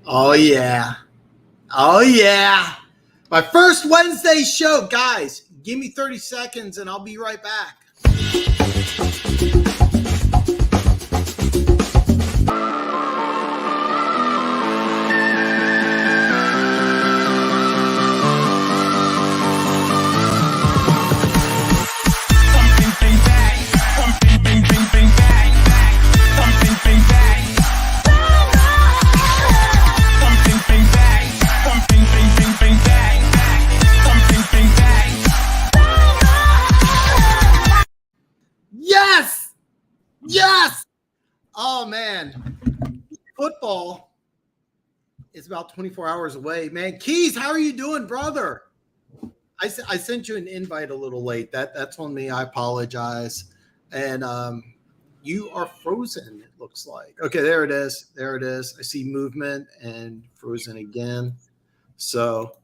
Oh, yeah. Oh, yeah. My first Wednesday show. Guys, give me 30 seconds and I'll be right back. Yes! Yes! Oh, man. Football is about 24 hours away. Man, Keas, how are you doing, brother? I sent you an invite a little late. That's on me. I apologize. And you are frozen, it looks like. Okay, there it is. There it is. I see movement and frozen again. So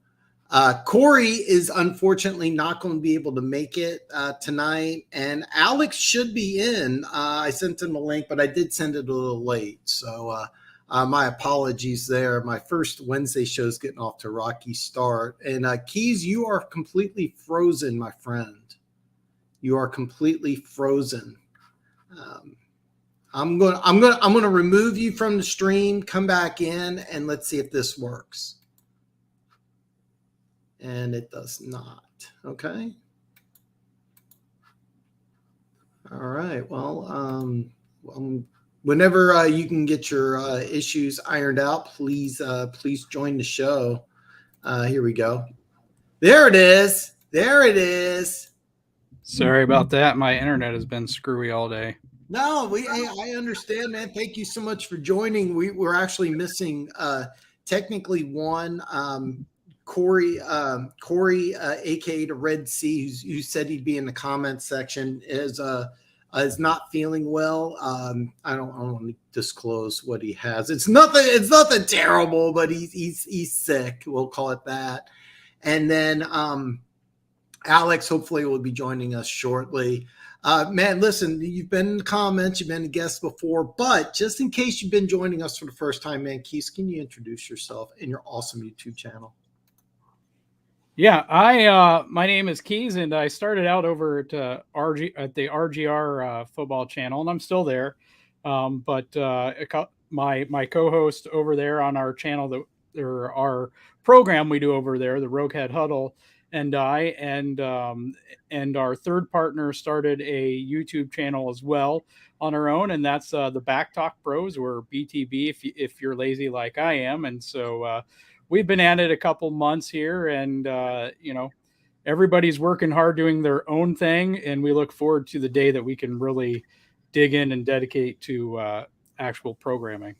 Corey is unfortunately not going to be able to make it tonight. And Alex should be in. I sent him a link, but I did send it a little late. So my apologies there. My first Wednesday show is getting off to a rocky start. And Keas, you are completely frozen, my friend. You are completely frozen. I'm gonna remove you from the stream. Come back in, and let's see if this works. And it does not. Okay. All right. Well, whenever you can get your issues ironed out, please join the show. Here we go. There it is. There it is. Sorry about that. My internet has been screwy all day. No, I understand, man. Thank you so much for joining. We're actually missing technically one. Corey, A.K.A. the Red Sea, who said he'd be in the comments section, is not feeling well. I don't want to disclose what he has. It's nothing terrible, but he's sick. We'll call it that. And then Alex hopefully will be joining us shortly. Man, listen, you've been in the comments, you've been a guest before, but just in case you've been joining us for the first time, man, Keas, can you introduce yourself and your awesome YouTube channel? Yeah, my name is Keas, and I started out over at the RGR football channel, and I'm still there. But my co-host over there on our channel, our program we do over there, the Roguehead Huddle, and I and our third partner started a YouTube channel as well on our own, and that's the Bak Talk Bros, or BTB if you're lazy like I am. And so we've been at it a couple months here, and everybody's working hard doing their own thing, and we look forward to the day that we can really dig in and dedicate to actual programming.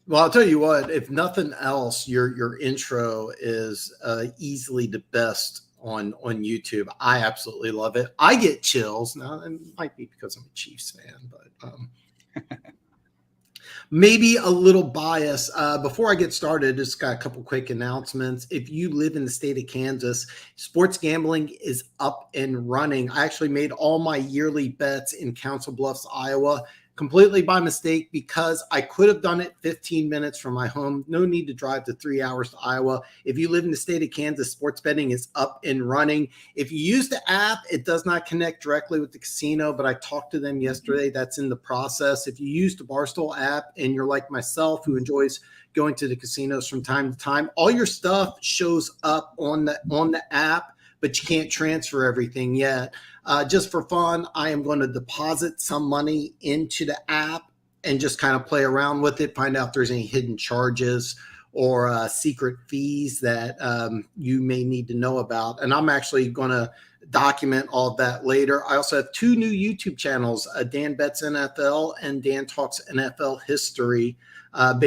Well, I'll tell you what, if nothing else, your intro is easily the best on YouTube. I absolutely love it. I get chills. Now, it might be because I'm a Chiefs fan, but maybe a little bias. Before I get started, just got a couple quick announcements. If you live in the state of Kansas, sports gambling is up and running. I actually made all my yearly bets in Council Bluffs, Iowa, completely by mistake, because I could have done it 15 minutes from my home. No need to drive to 3 hours to Iowa. If you live in the state of Kansas, sports betting is up and running. If you use the app, it does not connect directly with the casino, but I talked to them yesterday. That's in the process. If you use the Barstool app and you're like myself, who enjoys going to the casinos from time to time, all your stuff shows up on the app, but you can't transfer everything yet. Just for fun, I am going to deposit some money into the app and just kind of play around with it, find out if there's any hidden charges or secret fees that you may need to know about. And I'm actually going to document all of that later. I also have two new YouTube channels, Dan Bets NFL and Dan Talks NFL History. I'm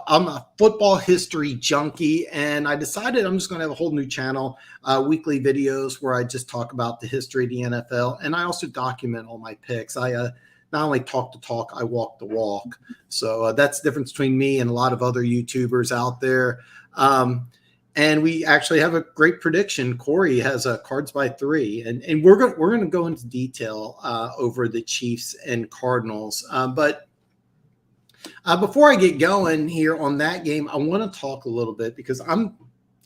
a football history junkie, and I decided I'm just going to have a whole new channel, weekly videos where I just talk about the history of the NFL, and I also document all my picks. I not only talk the talk, I walk the walk. So that's the difference between me and a lot of other YouTubers out there. And we actually have a great prediction. Corey has cards by 3, and we're going to go into detail over the Chiefs and Cardinals, but Before I get going here on that game, I want to talk a little bit because I'm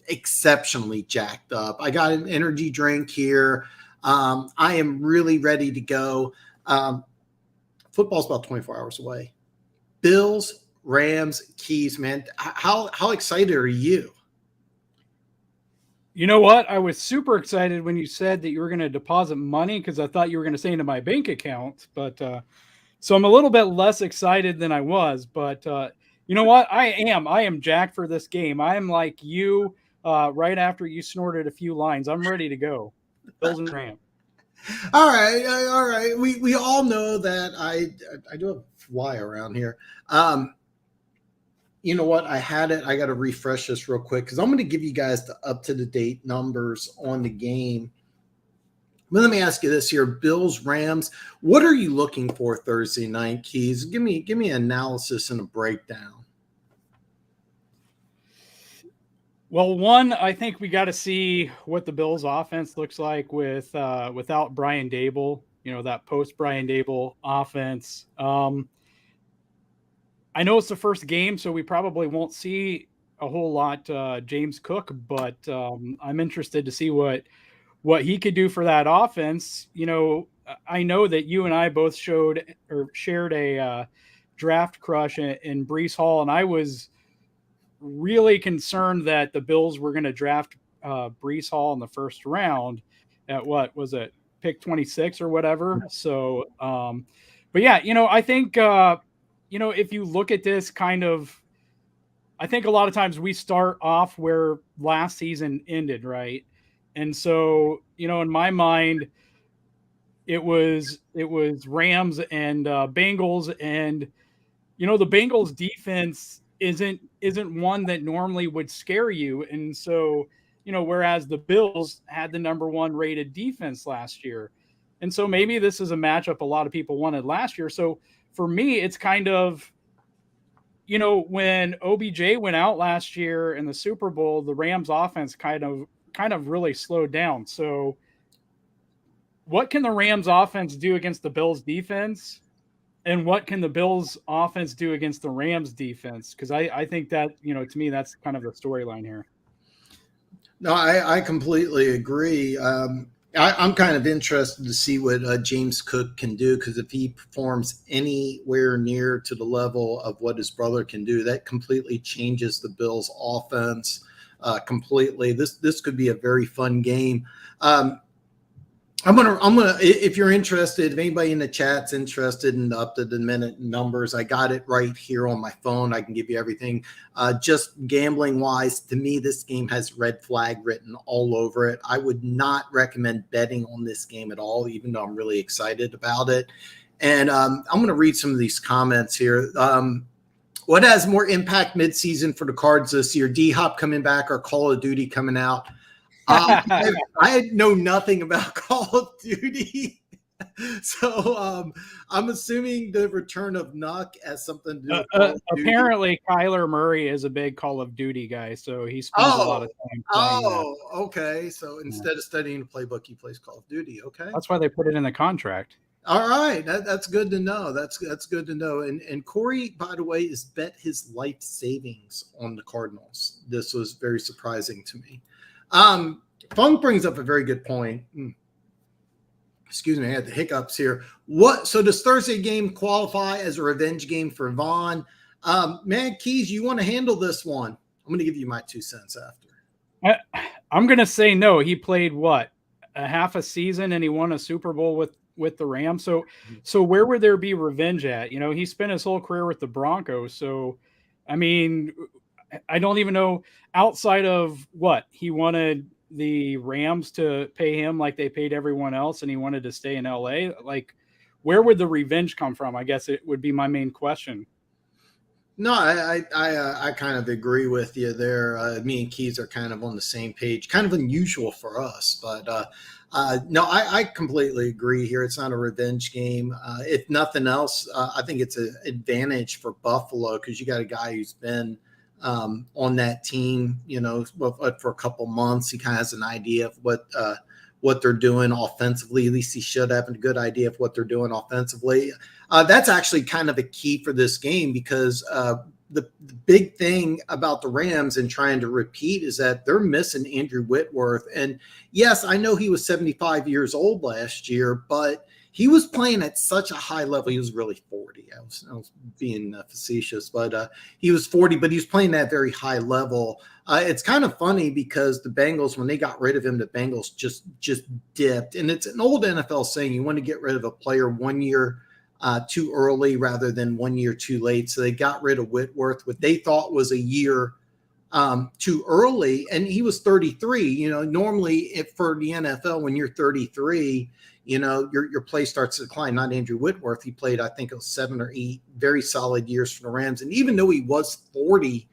exceptionally jacked up. I got an energy drink here. I am really ready to go. Football's about 24 hours away. Bills, Rams, Keas, man. How excited are you? You know what? I was super excited when you said that you were going to deposit money because I thought you were going to say into my bank account. But so I'm a little bit less excited than I was. But you know what? I am jacked for this game. I am like you right after you snorted a few lines. I'm ready to go. Bills and Rams. All right, all right. We all know that I do have a fly around here. You know what? I had it. I got to refresh this real quick because I'm going to give you guys the up to the date numbers on the game. But let me ask you this here: Bills, Rams. What are you looking for Thursday night, Keas? Give me an analysis and a breakdown. Well, one, I think we got to see what the Bills' offense looks like without Brian Dable. You know, that post Brian Dable offense. I know it's the first game, so we probably won't see a whole lot James Cook, but I'm interested to see what he could do for that offense. You know, I know that you and I both shared a draft crush in Breece Hall, and I was really concerned that the Bills were going to draft Breece Hall in the first round at what was it, pick 26 or whatever. So, but yeah, you know, I think, you know, if you look at this kind of, I think a lot of times we start off where last season ended, right? And so, you know, in my mind, it was Rams and Bengals, and you know, the Bengals defense isn't one that normally would scare you. And so, you know, whereas the Bills had the number one rated defense last year. And so maybe this is a matchup a lot of people wanted last year. So for me, it's kind of, you know, when OBJ went out last year in the Super Bowl, the Rams offense kind of really slowed down. So what can the Rams offense do against the Bills defense? And what can the Bills offense do against the Rams defense? Because I think that, you know, to me, that's kind of the storyline here. No, I completely agree. I'm kind of interested to see what James Cook can do, because if he performs anywhere near to the level of what his brother can do, that completely changes the Bills' offense completely. This could be a very fun game. I'm gonna. If you're interested, if anybody in the chat's interested in the up to the minute numbers, I got it right here on my phone. I can give you everything. Just gambling wise, to me, this game has red flag written all over it. I would not recommend betting on this game at all, even though I'm really excited about it. And I'm going to read some of these comments here. What has more impact midseason for the Cards this year? D-Hop coming back or Call of Duty coming out? I know nothing about Call of Duty, so I'm assuming the return of Nuck has something to do with Call of Duty. Apparently, Kyler Murray is a big Call of Duty guy, so he spends a lot of time playing that. Okay. So instead of studying the playbook, he plays Call of Duty. Okay, that's why they put it in the contract. All right, that's good to know. That's good to know. And Corey, by the way, has bet his life savings on the Cardinals. This was very surprising to me. Funk brings up a very good point. Excuse me, I had the hiccups here. So does Thursday game qualify as a revenge game for Vaughn? Man, Keas, you want to handle this one? I'm going to give you my 2 cents after. I'm going to say no. He played what, a half a season, and he won a Super Bowl with the Rams. So where would there be revenge at? You know, he spent his whole career with the Broncos. So, I mean, I don't even know, outside of what he wanted the Rams to pay him like they paid everyone else, and he wanted to stay in LA. Like, where would the revenge come from? I guess it would be my main question. No, I kind of agree with you there. Me and Keas are kind of on the same page. Kind of unusual for us, but no, I completely agree here. It's not a revenge game. If nothing else, I think it's an advantage for Buffalo, because you got a guy who's been on that team, you know, for a couple months. He kind of has an idea of what they're doing offensively. At least he should have a good idea of what they're doing offensively. That's actually kind of a key for this game because the big thing about the Rams and trying to repeat is that they're missing Andrew Whitworth. And yes, I know he was 75 years old last year, but he was playing at such a high level. He was really 40. I was being facetious, but he was 40, but he was playing at a very high level. It's kind of funny because the Bengals, when they got rid of him, the Bengals just dipped. And it's an old NFL saying you want to get rid of a player 1 year too early rather than 1 year too late. So they got rid of Whitworth, what they thought was a year too early. And he was 33. You know, normally if for the NFL, when you're 33, you know, your play starts to decline. Not Andrew Whitworth. He played, I think it was 7 or 8 very solid years for the Rams. And even though he was 40,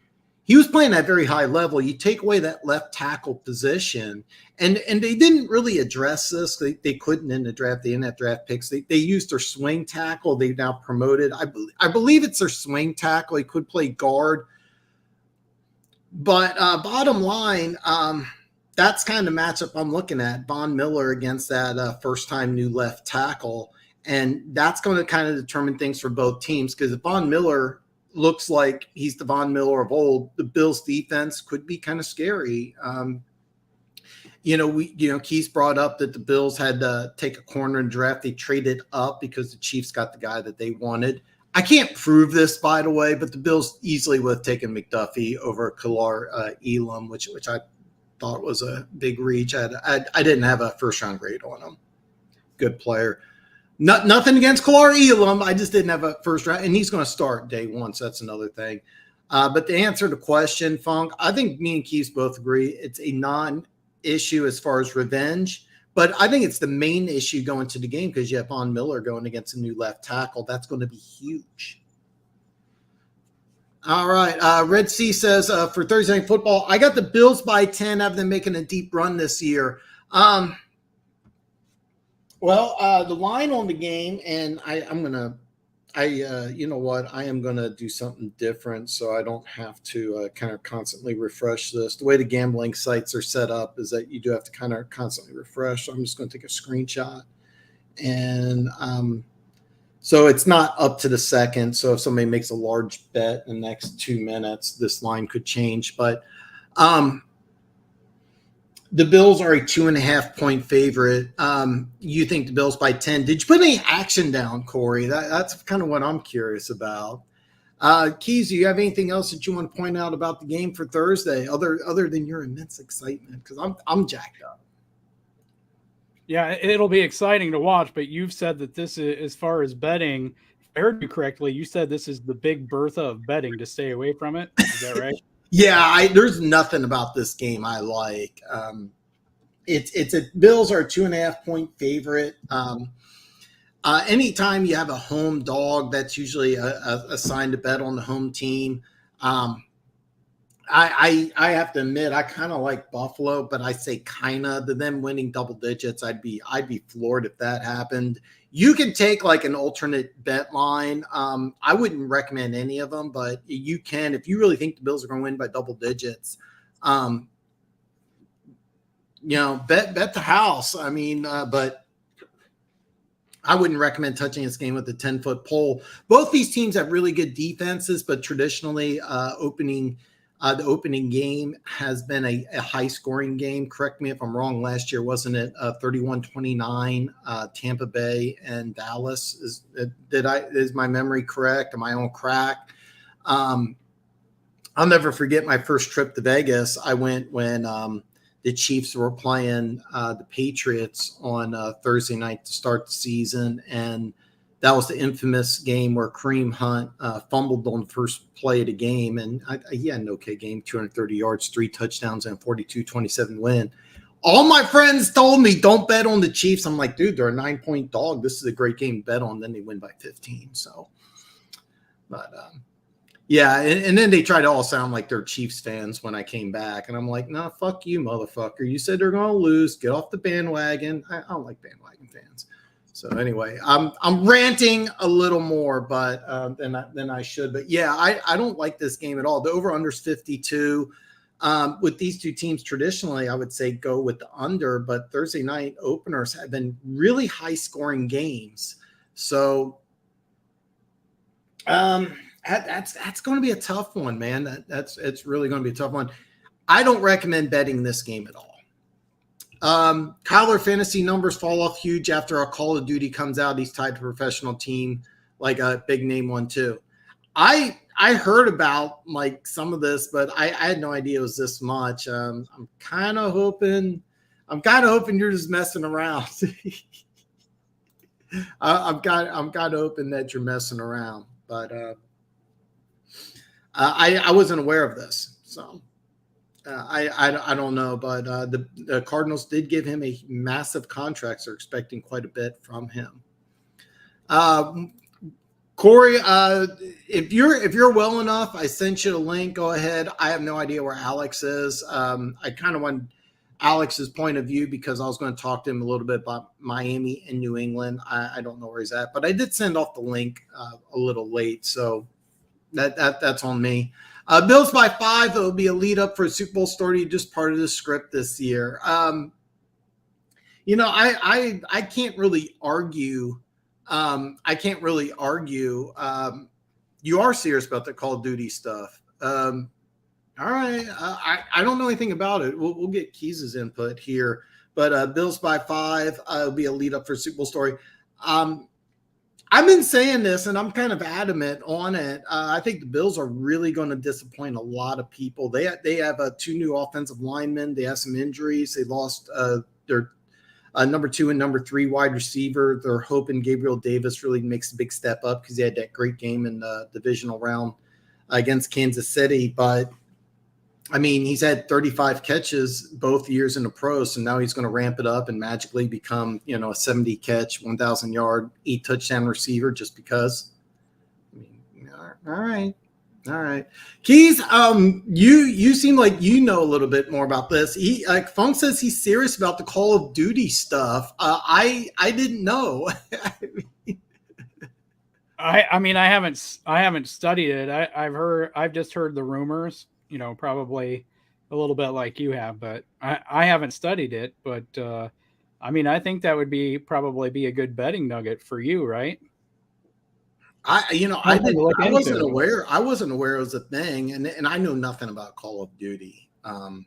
he was playing at a very high level. You take away that left tackle position, and they didn't really address this. They couldn't in the draft. They didn't have draft picks. They used their swing tackle. They've now promoted. I believe it's their swing tackle. He could play guard. But bottom line, that's kind of the matchup I'm looking at. Von Miller against that first-time new left tackle. And that's going to kind of determine things for both teams because if Von Miller looks like he's the Von Miller of old, the Bills defense could be kind of scary. Keas brought up that the Bills had to take a corner in draft. They traded up because the Chiefs got the guy that they wanted. I can't prove this, by the way, but the Bills easily would have taken McDuffie over Kalar Elam, which I thought was a big reach. I didn't have a first-round grade on him. Good player. Nothing against Kalar Elam. I just didn't have a first round, and he's going to start day one, so that's another thing. But to answer the question, Funk, I think me and Keas both agree it's a non-issue as far as revenge, but I think it's the main issue going to the game because you have Von Miller going against a new left tackle. That's going to be huge. All right. Red Sea says for Thursday Night Football, I got the Bills by 10, have them making a deep run this year. Well, the line on the game, and I am going to do something different so I don't have to kind of constantly refresh this. The way the gambling sites are set up is that you do have to kind of constantly refresh. So I'm just going to take a screenshot. And so it's not up to the second. So if somebody makes a large bet in the next 2 minutes, this line could change. But the Bills are a 2.5-point favorite. You think the Bills by 10. Did you put any action down, Corey? That's kind of what I'm curious about. Keas, do you have anything else that you want to point out about the game for Thursday other than your immense excitement? Because I'm jacked up. Yeah, it'll be exciting to watch, but you've said that this is, as far as betting, if I heard you correctly, you said this is the big Bertha of betting to stay away from it. Is that right? Yeah, there's nothing about this game I like. Bills are a 2.5-point favorite. Anytime you have a home dog, that's usually a sign to bet on the home team. I have to admit I kind of like Buffalo, but I say kind of to them winning double digits. I'd be floored if that happened. You can take like an alternate bet line. I wouldn't recommend any of them, but you can if you really think the Bills are going to win by double digits. Bet the house. I mean, but I wouldn't recommend touching this game with a 10-foot pole. Both these teams have really good defenses, but traditionally, the opening game has been a high-scoring game. Correct me if I'm wrong. Last year, wasn't it 31-29, Tampa Bay and Dallas? Is my memory correct? Am I on crack? I'll never forget my first trip to Vegas. I went when the Chiefs were playing the Patriots on Thursday night to start the season, and that was the infamous game where Kareem Hunt fumbled on the first play of the game. And he had an okay game, 230 yards, 3 touchdowns, and 42-27 win. All my friends told me, don't bet on the Chiefs. I'm like, dude, they're a 9-point dog. This is a great game to bet on. Then they win by 15. So, but yeah. And then they try to all sound like they're Chiefs fans when I came back. And I'm like, nah, fuck you, motherfucker. You said they're going to lose. Get off the bandwagon. I don't like bandwagon fans. So anyway, I'm ranting a little more, but than I should. But yeah, I don't like this game at all. The over/under is 52. With these two teams, traditionally, I would say go with the under, but Thursday night openers have been really high-scoring games. So that's going to be a tough one, man. It's really going to be a tough one. I don't recommend betting this game at all. Kyler fantasy numbers fall off huge after a Call of Duty comes out. He's tied to a professional team, like a big name one too. I heard about like some of this, but I had no idea it was this much. I'm kind of hoping you're just messing around. I'm kind of hoping that you're messing around, but I wasn't aware of this, so I don't know. But the Cardinals did give him a massive contract. So they're expecting quite a bit from him. Corey, if you're well enough, I sent you the link. Go ahead. I have no idea where Alex is. I kind of want Alex's point of view because I was going to talk to him a little bit about Miami and New England. I don't know where he's at, but I did send off the link a little late, so that's on me. Bills by 5. It will be a lead up for a Super Bowl story, just part of the script this year. I can't really argue. You are serious about the Call of Duty stuff. All right. I don't know anything about it. We'll get Keas' input here. But Bills by 5 will be a lead up for a Super Bowl story. I've been saying this, and I'm kind of adamant on it. I think the Bills are really going to disappoint a lot of people. They have 2 new offensive linemen. They have some injuries. They lost their number 2 and number 3 wide receiver. They're hoping Gabriel Davis really makes a big step up because he had that great game in the divisional round against Kansas City. But, I mean, he's had 35 catches both years in the pros, so now he's going to ramp it up and magically become, a 70-catch, 1,000-yard, 8-touchdown receiver just because. I mean, all right. Keas, you seem like you know a little bit more about this. Funk says he's serious about the Call of Duty stuff. I didn't know. I haven't studied it. I've just heard the rumors. Probably a little bit like you have, but I haven't studied it. But I think that would probably be a good betting nugget for you, right? I wasn't aware. I wasn't aware it was a thing, and I know nothing about Call of Duty. I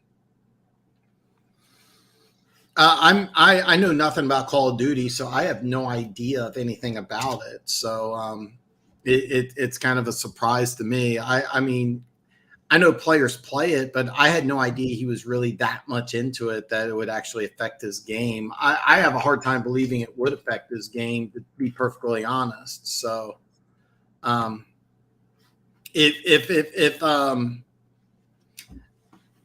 know nothing about Call of Duty, so I have no idea of anything about it. So it's kind of a surprise to me. I know players play it, but I had no idea he was really that much into it that it would actually affect his game. I have a hard time believing it would affect his game, to be perfectly honest. So,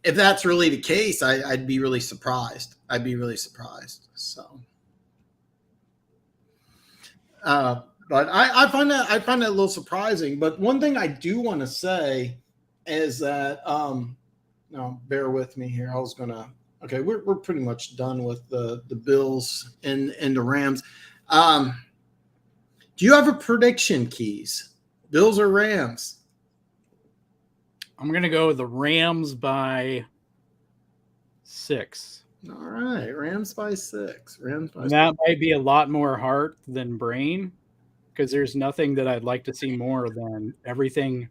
if that's really the case, I'd be really surprised. So, but I find that a little surprising. But one thing I do want to say is that no, bear with me here. We're pretty much done with the Bills and the Rams. Do you have a prediction, Keas? Bills or Rams? I'm gonna go with the Rams by 6. All right, Rams by 6. That might be a lot more heart than brain, because there's nothing that I'd like to see more than everything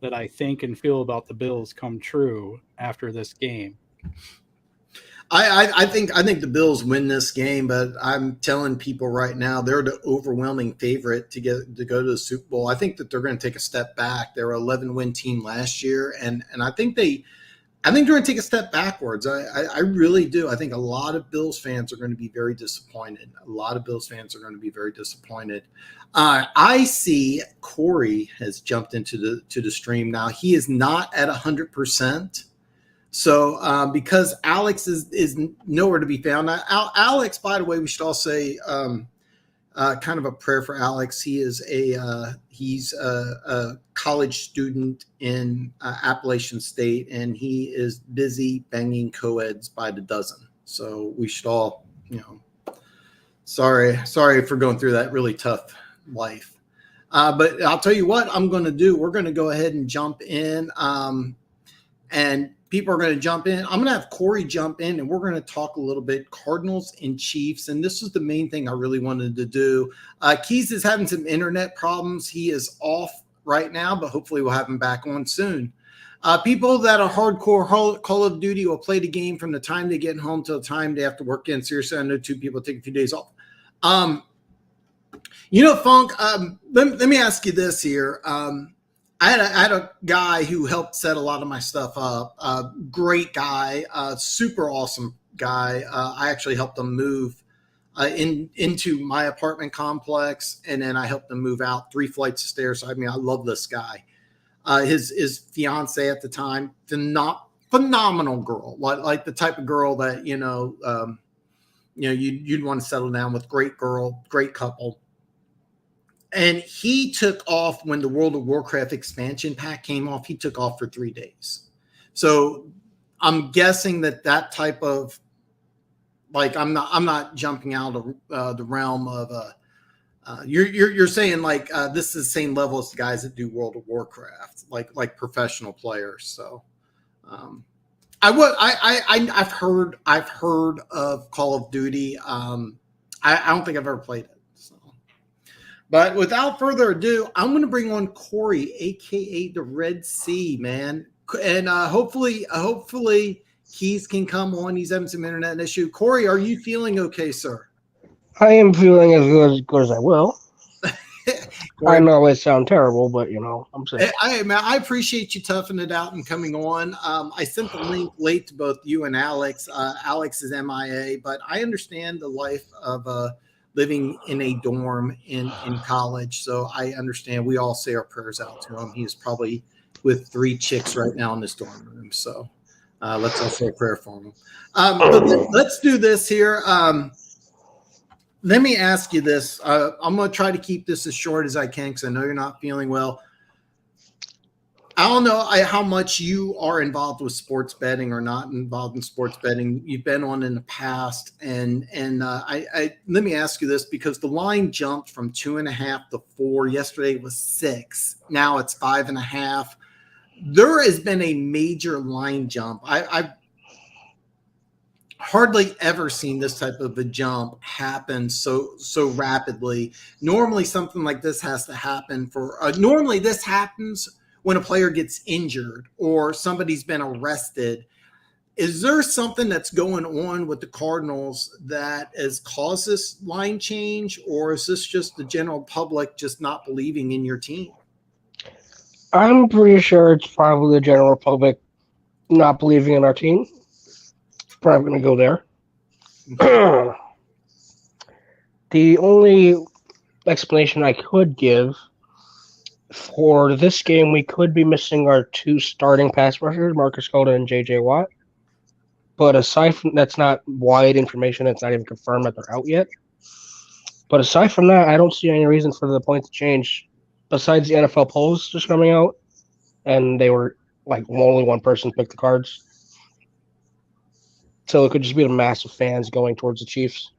that I think and feel about the Bills come true after this game. I think the Bills win this game, but I'm telling people right now they're the overwhelming favorite to go to the Super Bowl. I think that they're going to take a step back. They were an 11-win team last year, and I think they're going to take a step backwards. I really do. I think a lot of Bills fans are going to be very disappointed. I see Corey has jumped into the stream now. He is not at 100%. So because Alex is nowhere to be found. Alex, by the way, we should all say kind of a prayer for Alex. He's a college student in Appalachian State, and he is busy banging co-eds by the dozen. So we should all, sorry for going through that really tough life. But I'll tell you what I'm going to do. We're going to go ahead and jump in. and people are going to jump in. I'm going to have Corey jump in, and we're going to talk a little bit Cardinals and Chiefs. And this is the main thing I really wanted to do. Keas is having some internet problems. He is off right now, but hopefully we'll have him back on soon. People that are hardcore Call of Duty will play the game from the time they get home till the time they have to work in. Seriously, I know 2 people take a few days off. Funk, let me ask you this here. I had a guy who helped set a lot of my stuff up. Great guy, super awesome guy. I actually helped him move into my apartment complex, and then I helped him move out 3 flights of stairs. I mean, I love this guy. His fiance at the time, phenomenal girl, like the type of girl that you'd want to settle down with. Great girl, great couple. And he took off when the World of Warcraft expansion pack came off. He took off for 3 days. So I'm guessing that type of, like, I'm not jumping out of the realm of you're saying like this is the same level as the guys that do World of Warcraft, like professional players. So I've heard of Call of Duty. I don't think I've ever played it. But without further ado, I'm going to bring on Corey, A.K.A. the Red Sea, man. And hopefully Keas can come on. He's having some internet issue. Corey, are you feeling okay, sir? I am feeling as good as I will. I know it sounds terrible, but, I'm saying. I appreciate you toughing it out and coming on. I sent the link late to both you and Alex. Alex is MIA, but I understand the life of living in a dorm in college. So I understand. We all say our prayers out to him. He is probably with 3 chicks right now in this dorm room. So let's all say a prayer for him. But let's do this here. Let me ask you this. I'm going to try to keep this as short as I can because I know you're not feeling well. I don't know how much you are involved with sports betting or not involved in sports betting. You've been on in the past, and I let me ask you this, because the line jumped from 2.5 to 4. Yesterday it was 6. Now it's 5.5. There has been a major line jump. I've hardly ever seen this type of a jump happen so rapidly. Normally something like this has to happen for normally this happens when a player gets injured or somebody's been arrested. Is there something that's going on with the Cardinals that has caused this line change, or is this just the general public just not believing in your team? I'm pretty sure it's probably the general public not believing in our team. Probably going to go there. The only explanation I could give for this game, we could be missing our 2 starting pass rushers, Marcus Golden and J.J. Watt. But aside from that's not wide information. It's not even confirmed that they're out yet. But aside from that, I don't see any reason for the point to change besides the NFL polls just coming out. And they were like only one person picked the Cards. So it could just be the mass of fans going towards the Chiefs.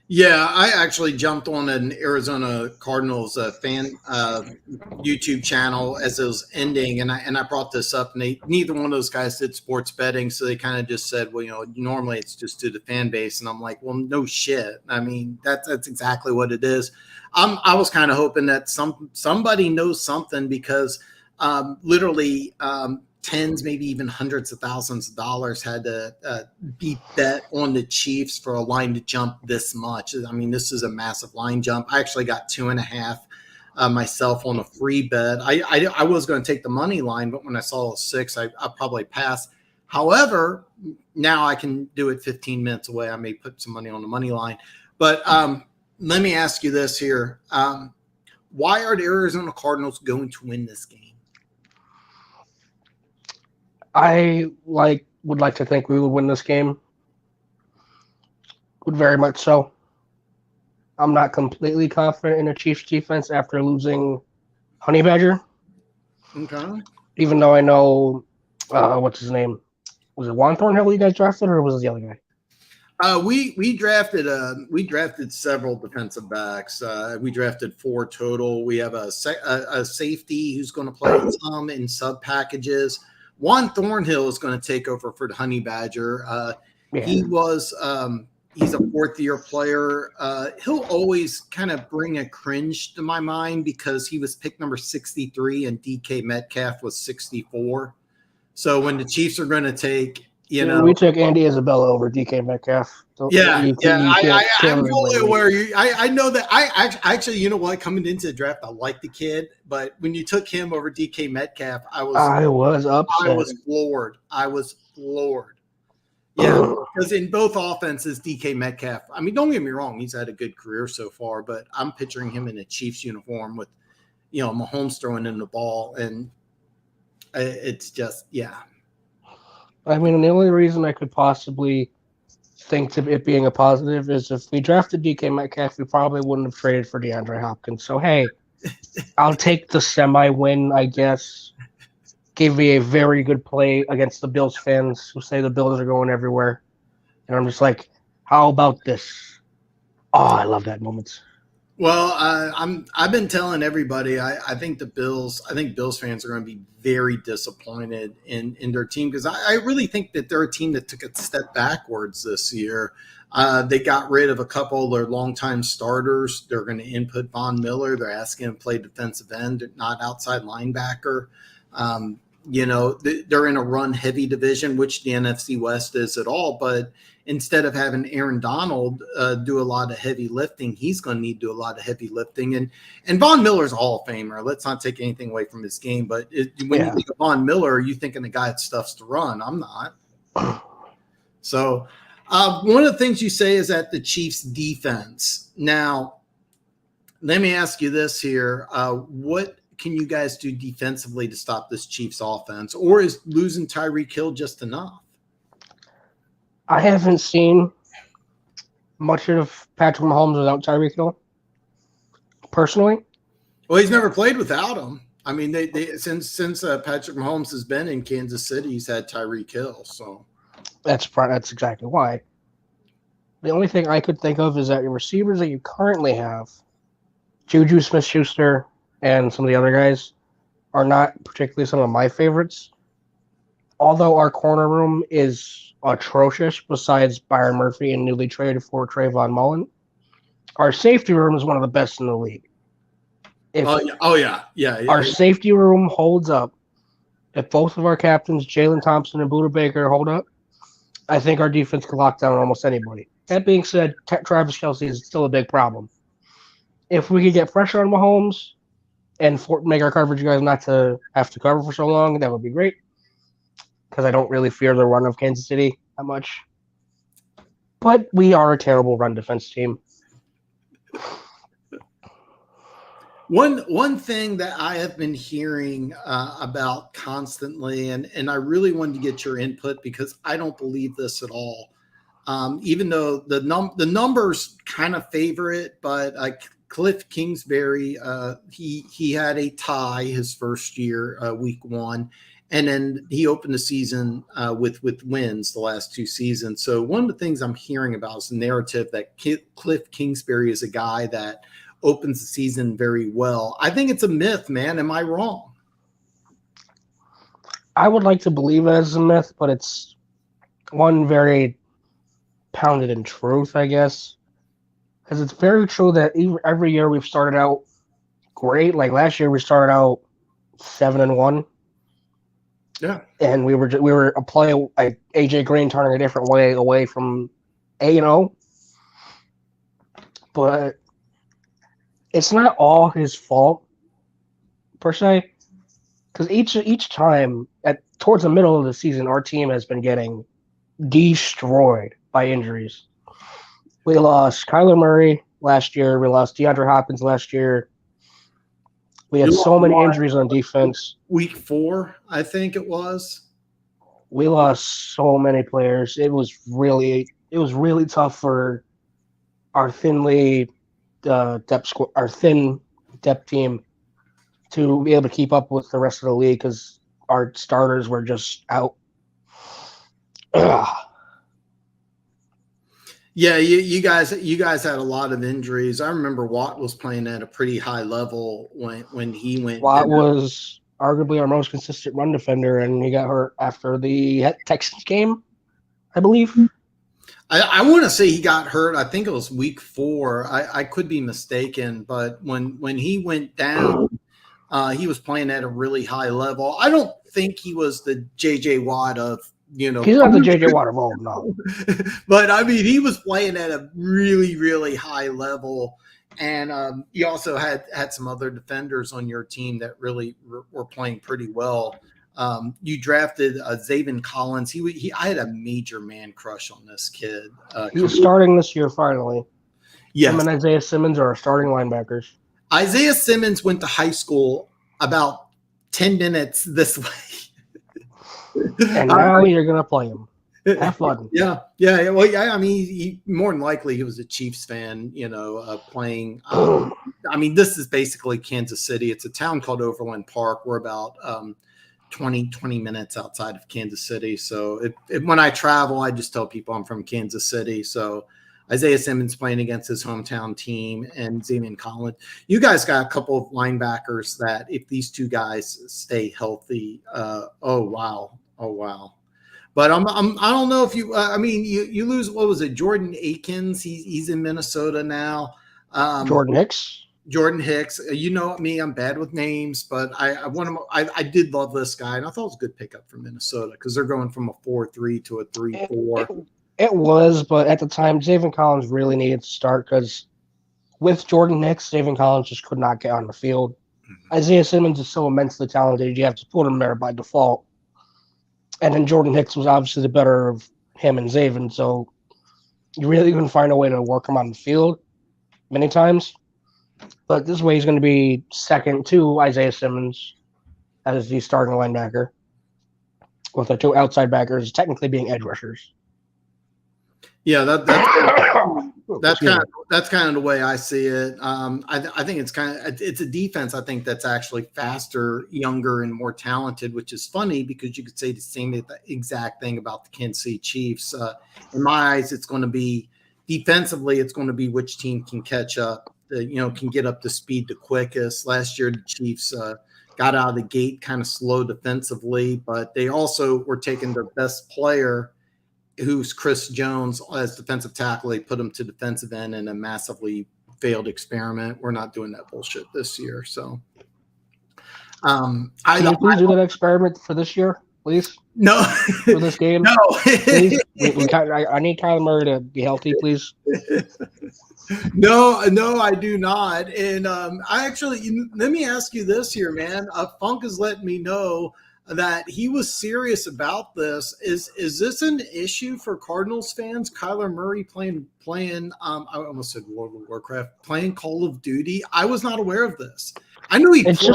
Yeah, I actually jumped on an Arizona Cardinals fan YouTube channel as it was ending, and I brought this up, and neither one of those guys did sports betting, so they kind of just said, well, normally it's just to the fan base, and I'm like, well, no shit. I mean, that's exactly what it is. I was kind of hoping that somebody knows something, because literally tens, maybe even hundreds of thousands of dollars had to be bet on the Chiefs for a line to jump this much. I mean, this is a massive line jump. I actually got 2.5 myself on a free bet. I was going to take the money line, but when I saw a 6, I probably passed. However, now I can do it 15 minutes away. I may put some money on the money line. But let me ask you this here. Why are the Arizona Cardinals going to win this game? I would like to think we would win this game. Would very much so. I'm not completely confident in the Chiefs defense after losing Honey Badger. Okay. Even though I know what's his name? Was it Juan Thornhill you guys drafted, or was it the other guy? We drafted several defensive backs. We drafted 4 total. We have a safety who's going to play some in sub packages. Juan Thornhill is going to take over for the Honey Badger. He was he's a 4th-year player. He'll always kind of bring a cringe to my mind because he was picked number 63 and DK Metcalf was 64. So when the Chiefs are going to take, we took Andy Isabella over DK Metcalf. So I'm fully aware. I know that. I actually, you know what? Coming into the draft, I like the kid, but when you took him over DK Metcalf, I was upset. I was floored. Yeah, because in both offenses, DK Metcalf. I mean, don't get me wrong; he's had a good career so far, but I'm picturing him in a Chiefs uniform with, Mahomes throwing in the ball, and it's just, yeah. I mean, the only reason I could possibly think to it being a positive is if we drafted DK Metcalf, we probably wouldn't have traded for DeAndre Hopkins. So, hey, I'll take the semi-win, I guess. Gave me a very good play against the Bills fans who say the Bills are going everywhere. And I'm just like, how about this? Oh, I love that moment. Well, I've been telling everybody I think Bills fans are going to be very disappointed in their team because I really think that they're a team that took a step backwards this year. They got rid of a couple of their longtime starters. They're going to input Von Miller. They're asking him to play defensive end, not outside linebacker. They're in a run-heavy division, which the NFC West is at all. But instead of having Aaron Donald do a lot of heavy lifting, he's going to need to do a lot of heavy lifting. And Von Miller's a Hall of Famer. Let's not take anything away from his game. But when you think of Von Miller, you thinking the guy that stuffs to run. I'm not. So one of the things you say is that the Chiefs' defense. Now, let me ask you this here. What can you guys do defensively to stop this Chiefs offense? Or is losing Tyreek Hill just enough? I haven't seen much of Patrick Mahomes without Tyreek Hill, personally. Well, he's never played without him. I mean, they since Patrick Mahomes has been in Kansas City, he's had Tyreek Hill. So that's exactly why. The only thing I could think of is that your receivers that you currently have, Juju Smith-Schuster and some of the other guys, are not particularly some of my favorites. Although our corner room is atrocious, besides Byron Murphy and newly traded for Trayvon Mullen, our safety room is one of the best in the league. Our safety room holds up. If both of our captains, Jalen Thompson and Buda Baker, hold up, I think our defense can lock down almost anybody. That being said, Travis Kelce is still a big problem. If we could get pressure on Mahomes and make our coverage guys not to have to cover for so long, that would be great. Because I don't really fear the run of Kansas City that much. But we are a terrible run defense team. One thing that I have been hearing about constantly, and I really wanted to get your input because I don't believe this at all. Even though the numbers kind of favor it, but Cliff Kingsbury, he had a tie his first year, week 1. And then he opened the season with wins the last 2 seasons. So one of the things I'm hearing about is the narrative that Cliff Kingsbury is a guy that opens the season very well. I think it's a myth, man. Am I wrong? I would like to believe it as a myth, but it's one very pounded in truth, I guess. Because it's very true that every year we've started out great. Like last year we started out 7-1. Yeah, and we were a play like AJ Green turning a different way away from 8-0, but it's not all his fault per se, because each time towards the middle of the season, our team has been getting destroyed by injuries. We lost Kyler Murray last year. We lost DeAndre Hopkins last year. We had so many injuries on defense. Week 4, I think it was. We lost so many players. It was really tough for our thin depth team to be able to keep up with the rest of the league because our starters were just out. Yeah, you guys had a lot of injuries. I remember Watt was playing at a pretty high level when he went. Watt was arguably our most consistent run defender, and he got hurt after the Texans game, I believe. I want to say he got hurt. I think it was week 4. I could be mistaken, but when he went down, he was playing at a really high level. I don't think he was the J.J. Watt of, He's not the J.J. Watt of old, no. But, I mean, he was playing at a really, really high level. And you also had some other defenders on your team that really were playing pretty well. You drafted Zaven Collins. I had a major man crush on this kid. He's starting this year finally. Yes. Him and Isaiah Simmons are our starting linebackers. Isaiah Simmons went to high school about 10 minutes this way. And now you're going to play him. Have fun. Yeah. Well, yeah. I mean, he more than likely he was a Chiefs fan, playing. I mean, this is basically Kansas City. It's a town called Overland Park. We're about 20 minutes outside of Kansas City. So when I travel, I just tell people I'm from Kansas City. So Isaiah Simmons playing against his hometown team and Zaven Collins. You guys got a couple of linebackers that if these two guys stay healthy, oh wow. But I don't know if you. You lose. What was it? Jordan Akins. He's in Minnesota now. Jordan Hicks. Jordan Hicks. You know me. I'm bad with names, but I want him. I did love this guy, and I thought it was a good pickup for Minnesota because they're going from a 4-3 to a 3-4. It was, but at the time, Zaven Collins really needed to start because with Jordan Hicks, Zaven Collins just could not get on the field. Mm-hmm. Isaiah Simmons is so immensely talented, you have to put him there by default. And then Jordan Hicks was obviously the better of him and Zaven, so you really couldn't find a way to work him on the field many times. But this way he's going to be second to Isaiah Simmons as the starting linebacker, with the two outside backers technically being edge rushers. Yeah, that's kind of the way I see it. I think it's a defense. I think that's actually faster, younger, and more talented, which is funny because you could say the same exact thing about the Kansas City Chiefs. In my eyes, it's going to be defensively. It's going to be which team can catch up. Can get up to speed the quickest. Last year, the Chiefs got out of the gate kind of slow defensively, but they also were taking their best player, who's Chris Jones, as defensive tackle. They put him to defensive end in a massively failed experiment. We're not doing that bullshit this year. So, can you please do that experiment for this year, please? No, for this game. No, please. I need Kyler Murray to be healthy, please. No, I do not. And I actually, let me ask you this here, man. Funk has let me know that he was serious about this. Is this an issue for Cardinals fans? Kyler Murray playing I almost said World of Warcraft, playing Call of Duty. I was not aware of this. I knew it's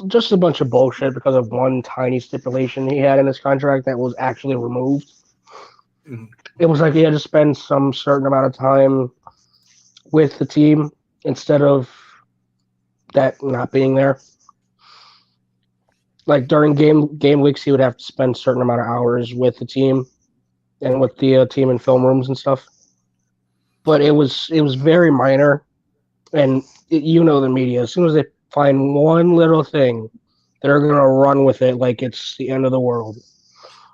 just a bunch of bullshit because of one tiny stipulation he had in his contract that was actually removed. Mm-hmm. It was like he had to spend some certain amount of time with the team instead of that not being there. Like during game weeks, he would have to spend a certain amount of hours with the team and with the team in film rooms and stuff. But it was very minor, and the media. As soon as they find one little thing, they're gonna run with it like it's the end of the world.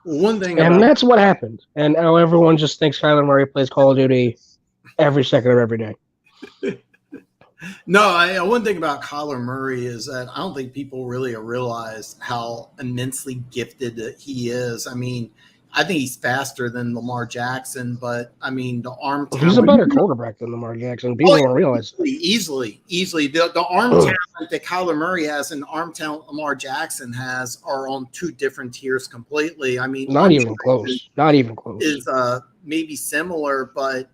That's what happened. And now everyone just thinks Kyler Murray plays Call of Duty every second of every day. No, one thing about Kyler Murray is that I don't think people really realize how immensely gifted he is. I mean, I think he's faster than Lamar Jackson, but I mean, the arm talent. He's a better quarterback than Lamar Jackson. People don't realize. Easily. The arm talent that Kyler Murray has and the arm talent Lamar Jackson has are on two different tiers completely. I mean, not even close. Not even close. Is maybe similar, but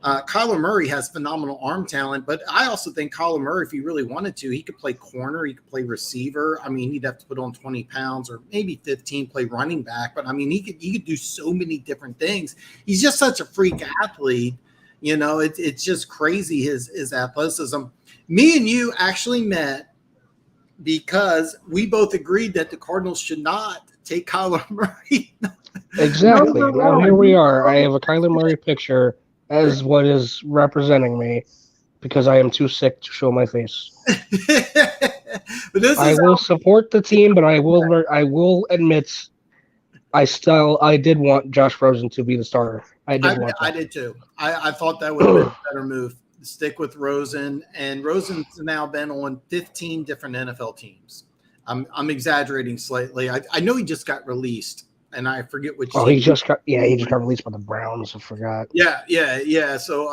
Kyler Murray has phenomenal arm talent, but I also think Kyler Murray, if he really wanted to, he could play corner, he could play receiver. I mean, he'd have to put on 20 pounds or maybe 15, play running back. But I mean, he could do so many different things. He's just such a freak athlete. It's just crazy his athleticism. Me and you actually met because we both agreed that the Cardinals should not take Kyler Murray. Exactly. Now here we are. I have a Kyler Murray picture as what is representing me because I am too sick to show my face. But this I is will support the team, but I will admit I did want Josh Rosen to be the starter. I did want I that. did too. I thought that would have been a better move. Stick with Rosen, and Rosen's now been on 15 different NFL teams. I'm exaggerating slightly. I know he just got released, and I forget which. Oh, team. he just got released by the Browns. I forgot. Yeah. So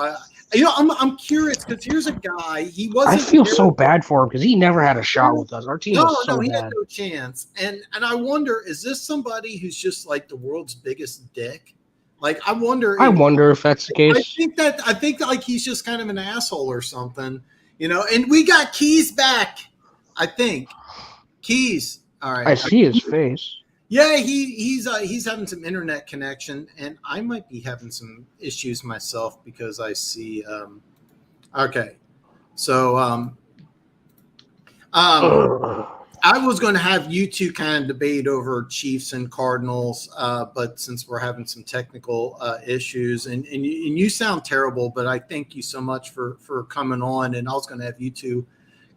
I'm curious because here's a guy. He I wasn't. feel so bad for him because he never had a shot with us. Our team No, was so he had bad. no chance. And I wonder, is this somebody who's just like the world's biggest dick? Like I wonder. I wonder if that's the case. I think like he's just kind of an asshole or something, you know. And we got Keas back. I think Keas. All right. I see his face. Yeah, he's having some internet connection, and I might be having some issues myself because I see. Okay, so I was going to have you two kind of debate over Chiefs and Cardinals, but since we're having some technical issues, and you sound terrible, but I thank you so much for coming on, and I was going to have you two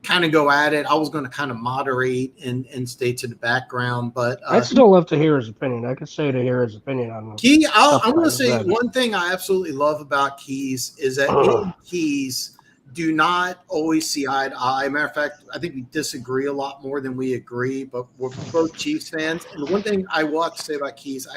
kind of go at it. I was going to kind of moderate and stay to the background, but I'd still love to hear his opinion. I could say to hear his opinion on Key. I want to say one thing I absolutely love about Keas is that me and Keas do not always see eye to eye. Matter of fact, I think we disagree a lot more than we agree, but we're both Chiefs fans. And the one thing I will have to say about Keas,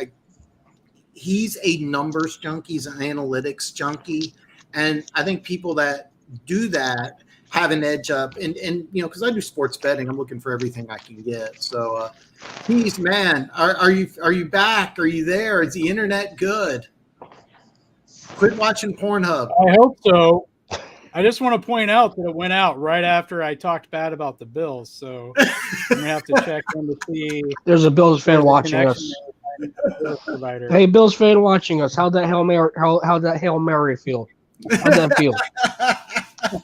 he's a numbers junkie, he's an analytics junkie. And I think people that do that have an edge up. And you know, because I do sports betting, I'm looking for everything I can get. So Keas, man, are you back? Are you there? Is the internet good? Quit watching Pornhub. I hope so. I just want to point out that it went out right after I talked bad about the Bills, so I'm gonna have to check in to see. There's a Bills fan watching us. Hey, Bills fan watching us. How'd that Hail Mary feel? How'd that feel?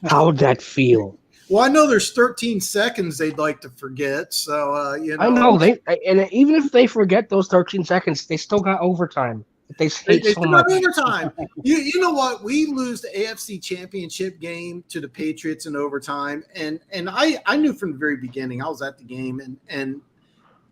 How'd that feel? Well, I know there's 13 seconds they'd like to forget, so you know. I know and even if they forget those 13 seconds, they still got overtime. They hate so much. Overtime. You know what? We lose the AFC Championship game to the Patriots in overtime, and I knew from the very beginning. I was at the game, and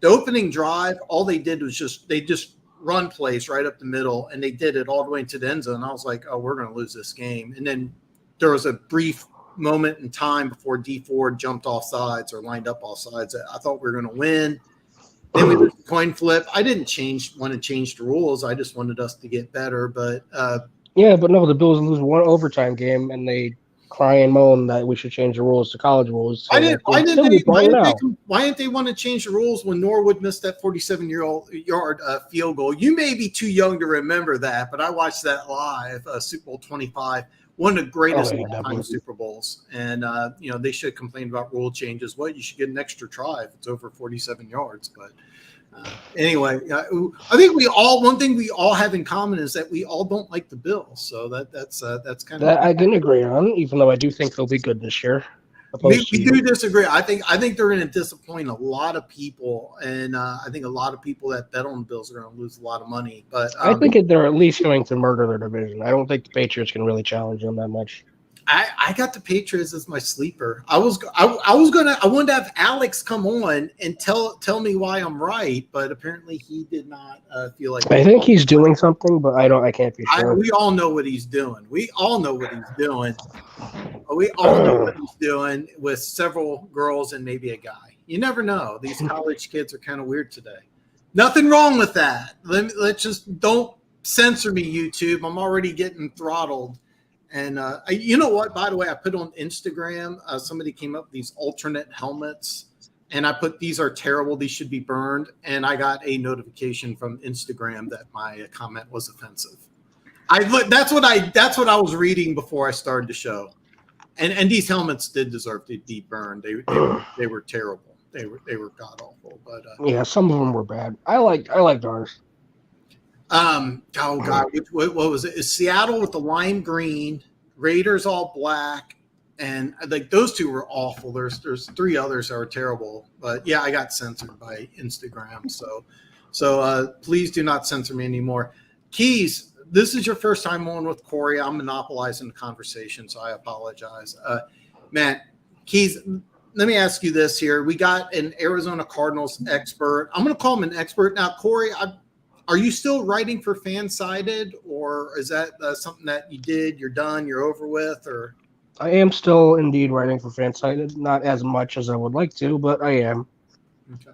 the opening drive, all they did was just run plays right up the middle, and they did it all the way into the end zone. I was like, oh, we're going to lose this game. And then there was a brief moment in time before D Ford jumped off sides or lined up off sides. I thought we were going to win. Then we did the coin flip. I didn't want to change the rules. I just wanted us to get better. But yeah, but no, the Bills lose one overtime game, and they cry and moan that we should change the rules to college rules. So why didn't they want to change the rules when Norwood missed that 47-yard field goal? You may be too young to remember that, but I watched that live, Super Bowl 25. One of the greatest all-time Super Bowls. And, you know, they should complain about rule changes. Well, you should get an extra try if it's over 47 yards. But anyway, I think one thing we all have in common is that we all don't like the Bills. So that's kind of that I didn't agree on, even though I do think they'll be good this year. We do disagree. I think they're going to disappoint a lot of people, and I think a lot of people that bet on the Bills are going to lose a lot of money. But I think they're at least going to murder their division. I don't think the Patriots can really challenge them that much. I got the Patriots as my sleeper. I wanted to have Alex come on and tell me why I'm right, but apparently he did not feel like. I think he's doing something, but I can't be sure. We all know what he's doing. We all know what he's doing. We all know what he's doing with several girls and maybe a guy. You never know. These college kids are kind of weird today. Nothing wrong with that. Let's just don't censor me, YouTube. I'm already getting throttled. And you know what? By the way, I put on Instagram. Somebody came up with these alternate helmets, and I put these are terrible. These should be burned. And I got a notification from Instagram that my comment was offensive. That's what I was reading before I started the show. And these helmets did deserve to be burned. They were terrible. They were god awful. But yeah, some of them were bad. I liked ours. Oh God, what was it? Is Seattle with the lime green, Raiders all black, and like those two were awful. There's three others that were terrible, but yeah, I got censored by Instagram. So please do not censor me anymore. Keas, this is your first time on with Corey. I'm monopolizing the conversation, so I apologize. Man, Keas, let me ask you this here. We got an Arizona Cardinals expert. I'm going to call him an expert. Now, Corey, are you still writing for Fansided, or is that something that you did, you're done, you're over with, or? I am still indeed writing for Fansided. Not as much as I would like to, but I am. Okay.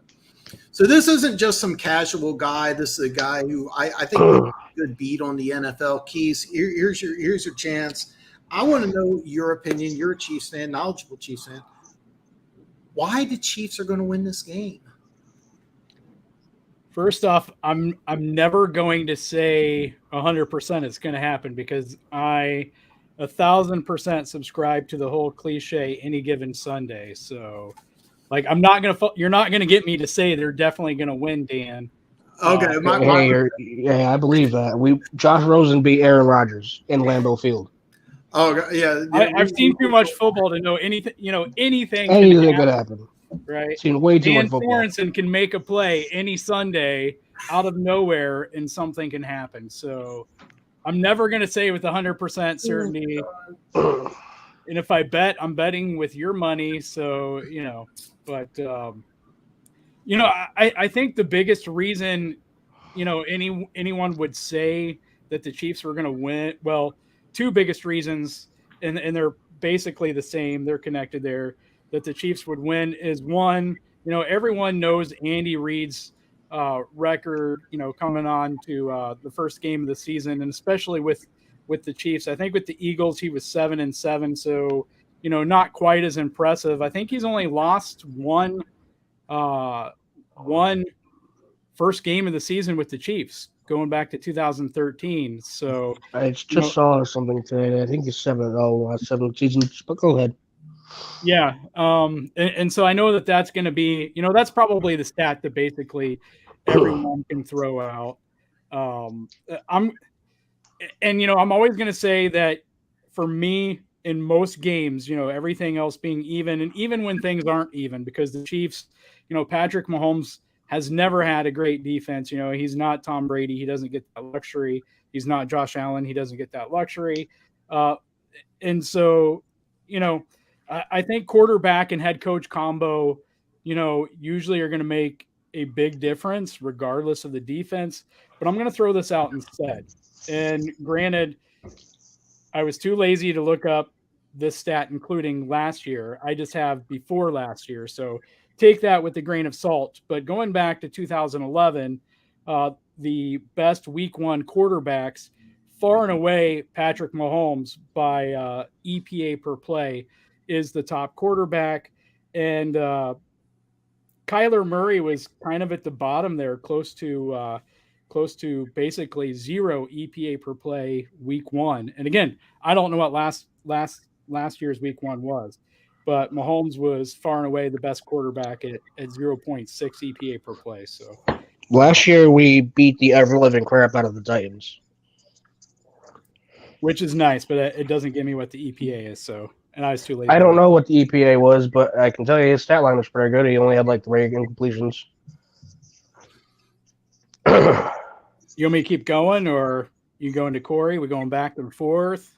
So this isn't just some casual guy. This is a guy who I think has a good beat on the NFL. Keas, here's your chance. I want to know your opinion. You're a Chiefs fan, knowledgeable Chiefs fan. Why the Chiefs are going to win this game? First off, I'm never going to say 100% it's going to happen, because I 1,000% subscribe to the whole cliche any given Sunday. So, like, you're not gonna get me to say they're definitely gonna win, Dan. Okay, yeah, I believe that. Josh Rosen beat Aaron Rodgers in Lambeau Field. Oh yeah, I've seen too much football to know anything. Anything could happen. Right? Seen way too Dan much football. Sorensen can make a play any Sunday out of nowhere, and something can happen. So I'm never gonna say with 100% certainty. And if I bet, I'm betting with your money. So, but, I think the biggest reason, anyone would say that the Chiefs were going to win. Well, two biggest reasons, and they're basically the same. They're connected there, that the Chiefs would win is one, everyone knows Andy Reid's record, coming on to the first game of the season, and especially with the Chiefs. I think with the Eagles, he was 7-7. So, not quite as impressive. I think he's only lost one first game of the season with the Chiefs going back to 2013. So I just saw something today. I think he's 7-0 last 7 seasons, but go ahead. Yeah. And so I know that's going to be, that's probably the stat that basically everyone can throw out. I'm always going to say that for me, in most games, everything else being even, and even when things aren't even, because the Chiefs, Patrick Mahomes has never had a great defense. He's not Tom Brady. He doesn't get that luxury. He's not Josh Allen. He doesn't get that luxury. And so, I think quarterback and head coach combo, usually are going to make a big difference regardless of the defense. But I'm going to throw this out instead. And granted, I was too lazy to look up this stat, including last year. I just have before last year. So take that with a grain of salt. But going back to 2011, the best week one quarterbacks, far and away, Patrick Mahomes by EPA per play is the top quarterback. And Kyler Murray was kind of at the bottom there, close to basically 0 EPA per play week one. And again, I don't know what last year's week one was, but Mahomes was far and away the best quarterback at 0.6 EPA per play. So last year we beat the ever-living crap out of the Titans, which is nice, but it doesn't give me what the EPA is. So, and I was too late. I don't know what the EPA was, but I can tell you his stat line was pretty good. He only had like 3 incompletions. You want me to keep going, or you going to Corey? We're going back and forth.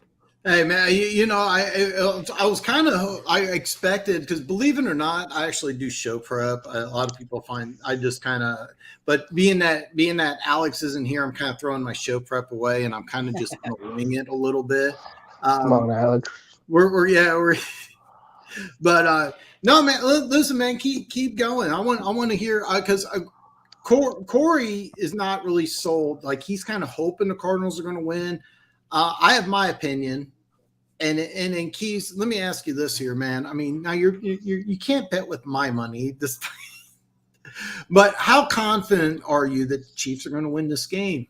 Hey man, I was kind of I expected, because believe it or not, I actually do show prep. A lot of people find I just kind of, but being that Alex isn't here, I'm kind of throwing my show prep away, and I'm kind of just wing it a little bit. Come on, Alex. We're but no man, listen man, keep going. I want to hear, because Corey is not really sold. Like, he's kind of hoping the Cardinals are going to win. I have my opinion, and in Keas, let me ask you this here, man. I mean, now you can't bet with my money this, but how confident are you that the Chiefs are going to win this game?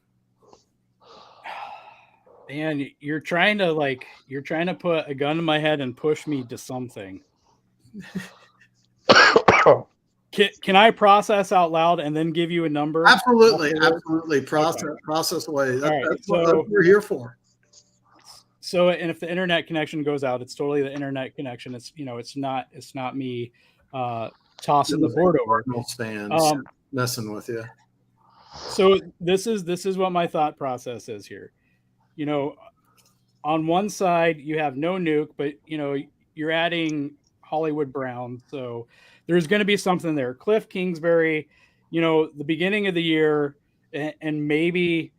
Man, you're trying to put a gun to my head and push me to something. Can I process out loud and then give you a number? Absolutely. Process away. That's what we're here for. So, and if the internet connection goes out, it's totally the internet connection. It's it's not me tossing the board over. Fans messing with you. So this is what my thought process is here. On one side you have no nuke, but you're adding Hollywood Brown. So there's going to be something there. Cliff Kingsbury, the beginning of the year, and maybe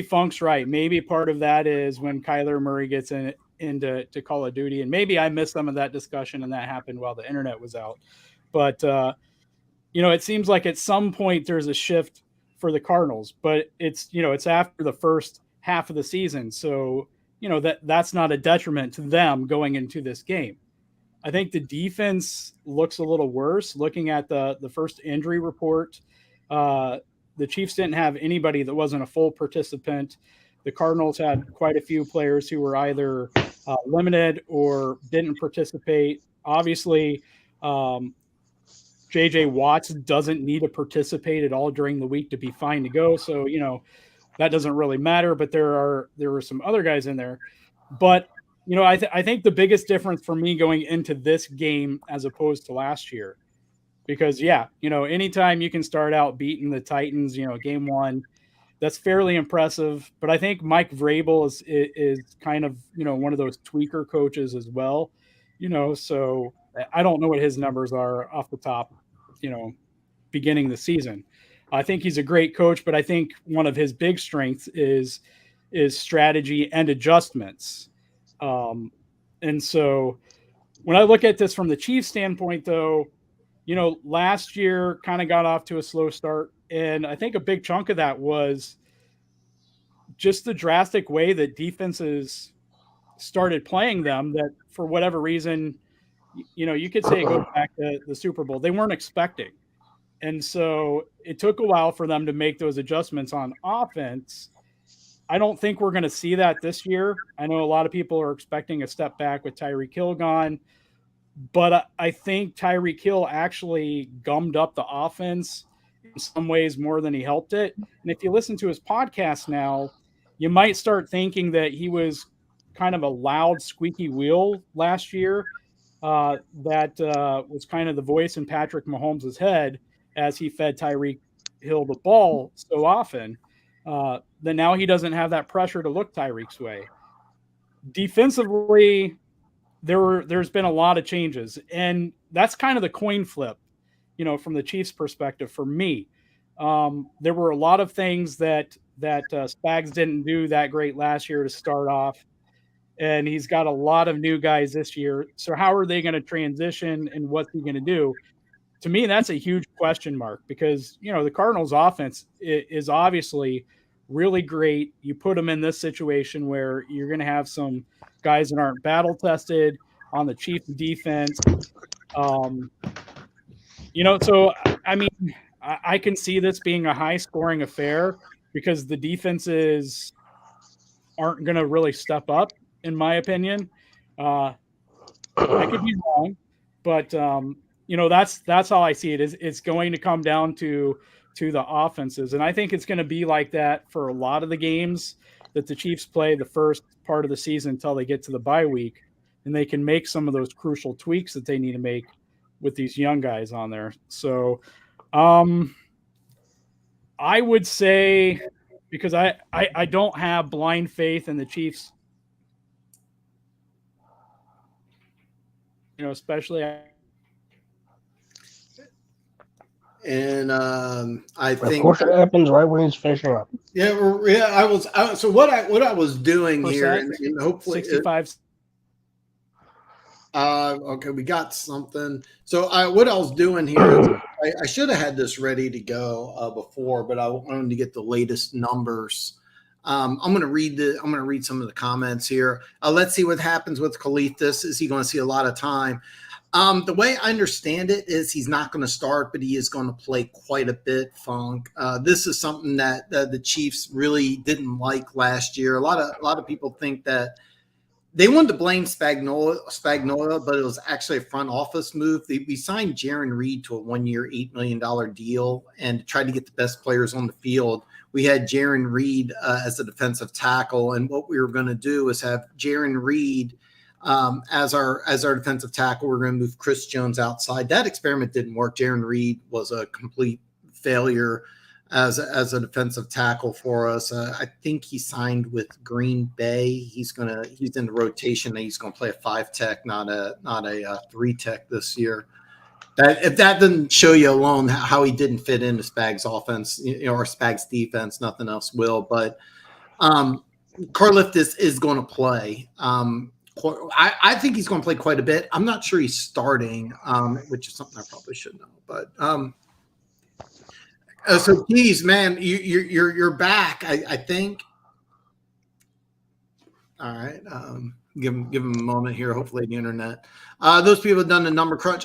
Funk's right. Maybe part of that is when Kyler Murray gets into Call of Duty, and maybe I missed some of that discussion, and that happened while the internet was out. But it seems like at some point there's a shift for the Cardinals, but it's after the first half of the season, so that's not a detriment to them going into this game. I think the defense looks a little worse. Looking at the first injury report, the Chiefs didn't have anybody that wasn't a full participant. The Cardinals had quite a few players who were either limited or didn't participate. Obviously, J.J. Watts doesn't need to participate at all during the week to be fine to go. So, that doesn't really matter, but there were some other guys in there. But, I think the biggest difference for me going into this game as opposed to last year, because, anytime you can start out beating the Titans, game one, that's fairly impressive. But I think Mike Vrabel is kind of, one of those tweaker coaches as well, so I don't know what his numbers are off the top, beginning the season. I think he's a great coach, but I think one of his big strengths is strategy and adjustments. And so when I look at this from the Chiefs standpoint, though, last year kind of got off to a slow start. And I think a big chunk of that was just the drastic way that defenses started playing them, that for whatever reason, you could say it goes back to the Super Bowl. They weren't expecting. And so it took a while for them to make those adjustments on offense. I don't think we're going to see that this year. I know a lot of people are expecting a step back with Tyreek Hill gone, but I think Tyreek Hill actually gummed up the offense in some ways more than he helped it. And if you listen to his podcast now, you might start thinking that he was kind of a loud, squeaky wheel last year that was kind of the voice in Patrick Mahomes' head as he fed Tyreek Hill the ball so often that now he doesn't have that pressure to look Tyreek's way. Defensively, there's been a lot of changes, and that's kind of the coin flip, from the Chiefs' perspective for me. There were a lot of things that Spags didn't do that great last year to start off, and he's got a lot of new guys this year. So how are they going to transition, and what's he going to do? To me, that's a huge question mark, because, the Cardinals offense is obviously really great. You put them in this situation where you're going to have some guys that aren't battle tested on the Chiefs defense. So, I mean, I can see this being a high scoring affair because the defenses aren't going to really step up, in my opinion. I could be wrong, but, that's how I see it. It's going to come down to the offenses. And I think it's going to be like that for a lot of the games that the Chiefs play the first part of the season until they get to the bye week, and they can make some of those crucial tweaks that they need to make with these young guys on there. So I would say, because I don't have blind faith in the Chiefs, especially. And I think, of course, it happens right when he's finishing up. So what I was doing here, and hopefully 65. Okay, we got something. So what I was doing here is I should have had this ready to go before, but I wanted to get the latest numbers. I'm going to read some of the comments here. Let's see what happens with Khalifas. Is he going to see a lot of time? The way I understand it is he's not going to start, but he is going to play quite a bit, Funk. This is something that the Chiefs really didn't like last year. A lot of people think that they wanted to blame Spagnuolo, but it was actually a front office move. We signed Jaron Reed to a 1-year, $8 million deal and tried to get the best players on the field. We had Jaron Reed as a defensive tackle, and what we were going to do is have Jaron Reed as our defensive tackle. We're going to move Chris Jones outside. That experiment didn't work. Jaron Reed was a complete failure. as a defensive tackle for us. I think he signed with Green Bay. He's in the rotation. And he's gonna play a 5 tech, not a 3 tech this year. That if that doesn't show you alone how he didn't fit into Spags' offense, or Spags' defense, nothing else will. But Carlift is going to play. I think he's going to play quite a bit. I'm not sure he's starting, which is something I probably should know. But so Keas, man, you're back. I think. All right, give him a moment here. Hopefully the internet. Those people have done the number crunch.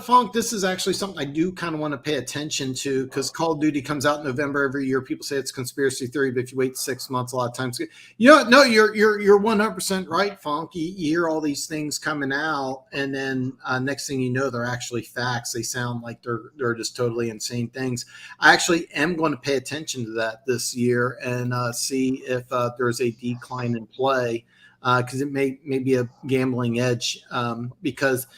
Funk, this is actually something I do kind of want to pay attention to, because Call of Duty comes out in November every year. People say it's conspiracy theory, but if you wait 6 months, a lot of times, you're 100% right, Funk. You hear all these things coming out, and then next thing you know, they're actually facts. They sound like they're just totally insane things. I actually am going to pay attention to that this year and see if there's a decline in play, because it may be a gambling edge, because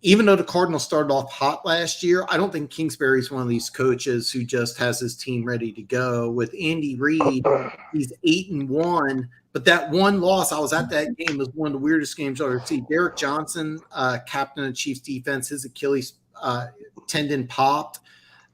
even though the Cardinals started off hot last year, I don't think Kingsbury's one of these coaches who just has his team ready to go. With Andy Reid, he's 8-1, but that one loss, I was at that game, was one of the weirdest games I've ever seen. Derek Johnson, captain of Chiefs defense, his Achilles tendon popped.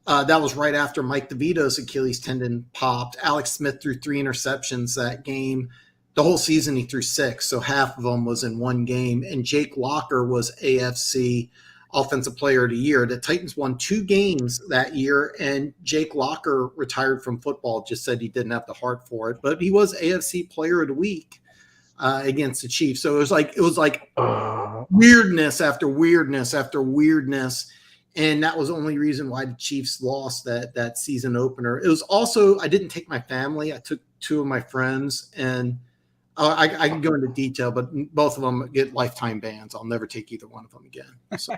That was right after Mike DeVito's Achilles tendon popped. Alex Smith threw 3 interceptions that game. The whole season he threw 6, so half of them was in one game. And Jake Locker was AFC Offensive Player of the Year. The Titans won 2 games that year, and Jake Locker retired from football, just said he didn't have the heart for it. But he was AFC Player of the Week against the Chiefs. So it was like weirdness after weirdness after weirdness. And that was the only reason why the Chiefs lost that season opener. It was also, I didn't take my family. I took 2 of my friends, and I can go into detail, but both of them get lifetime bans. I'll never take either one of them again. So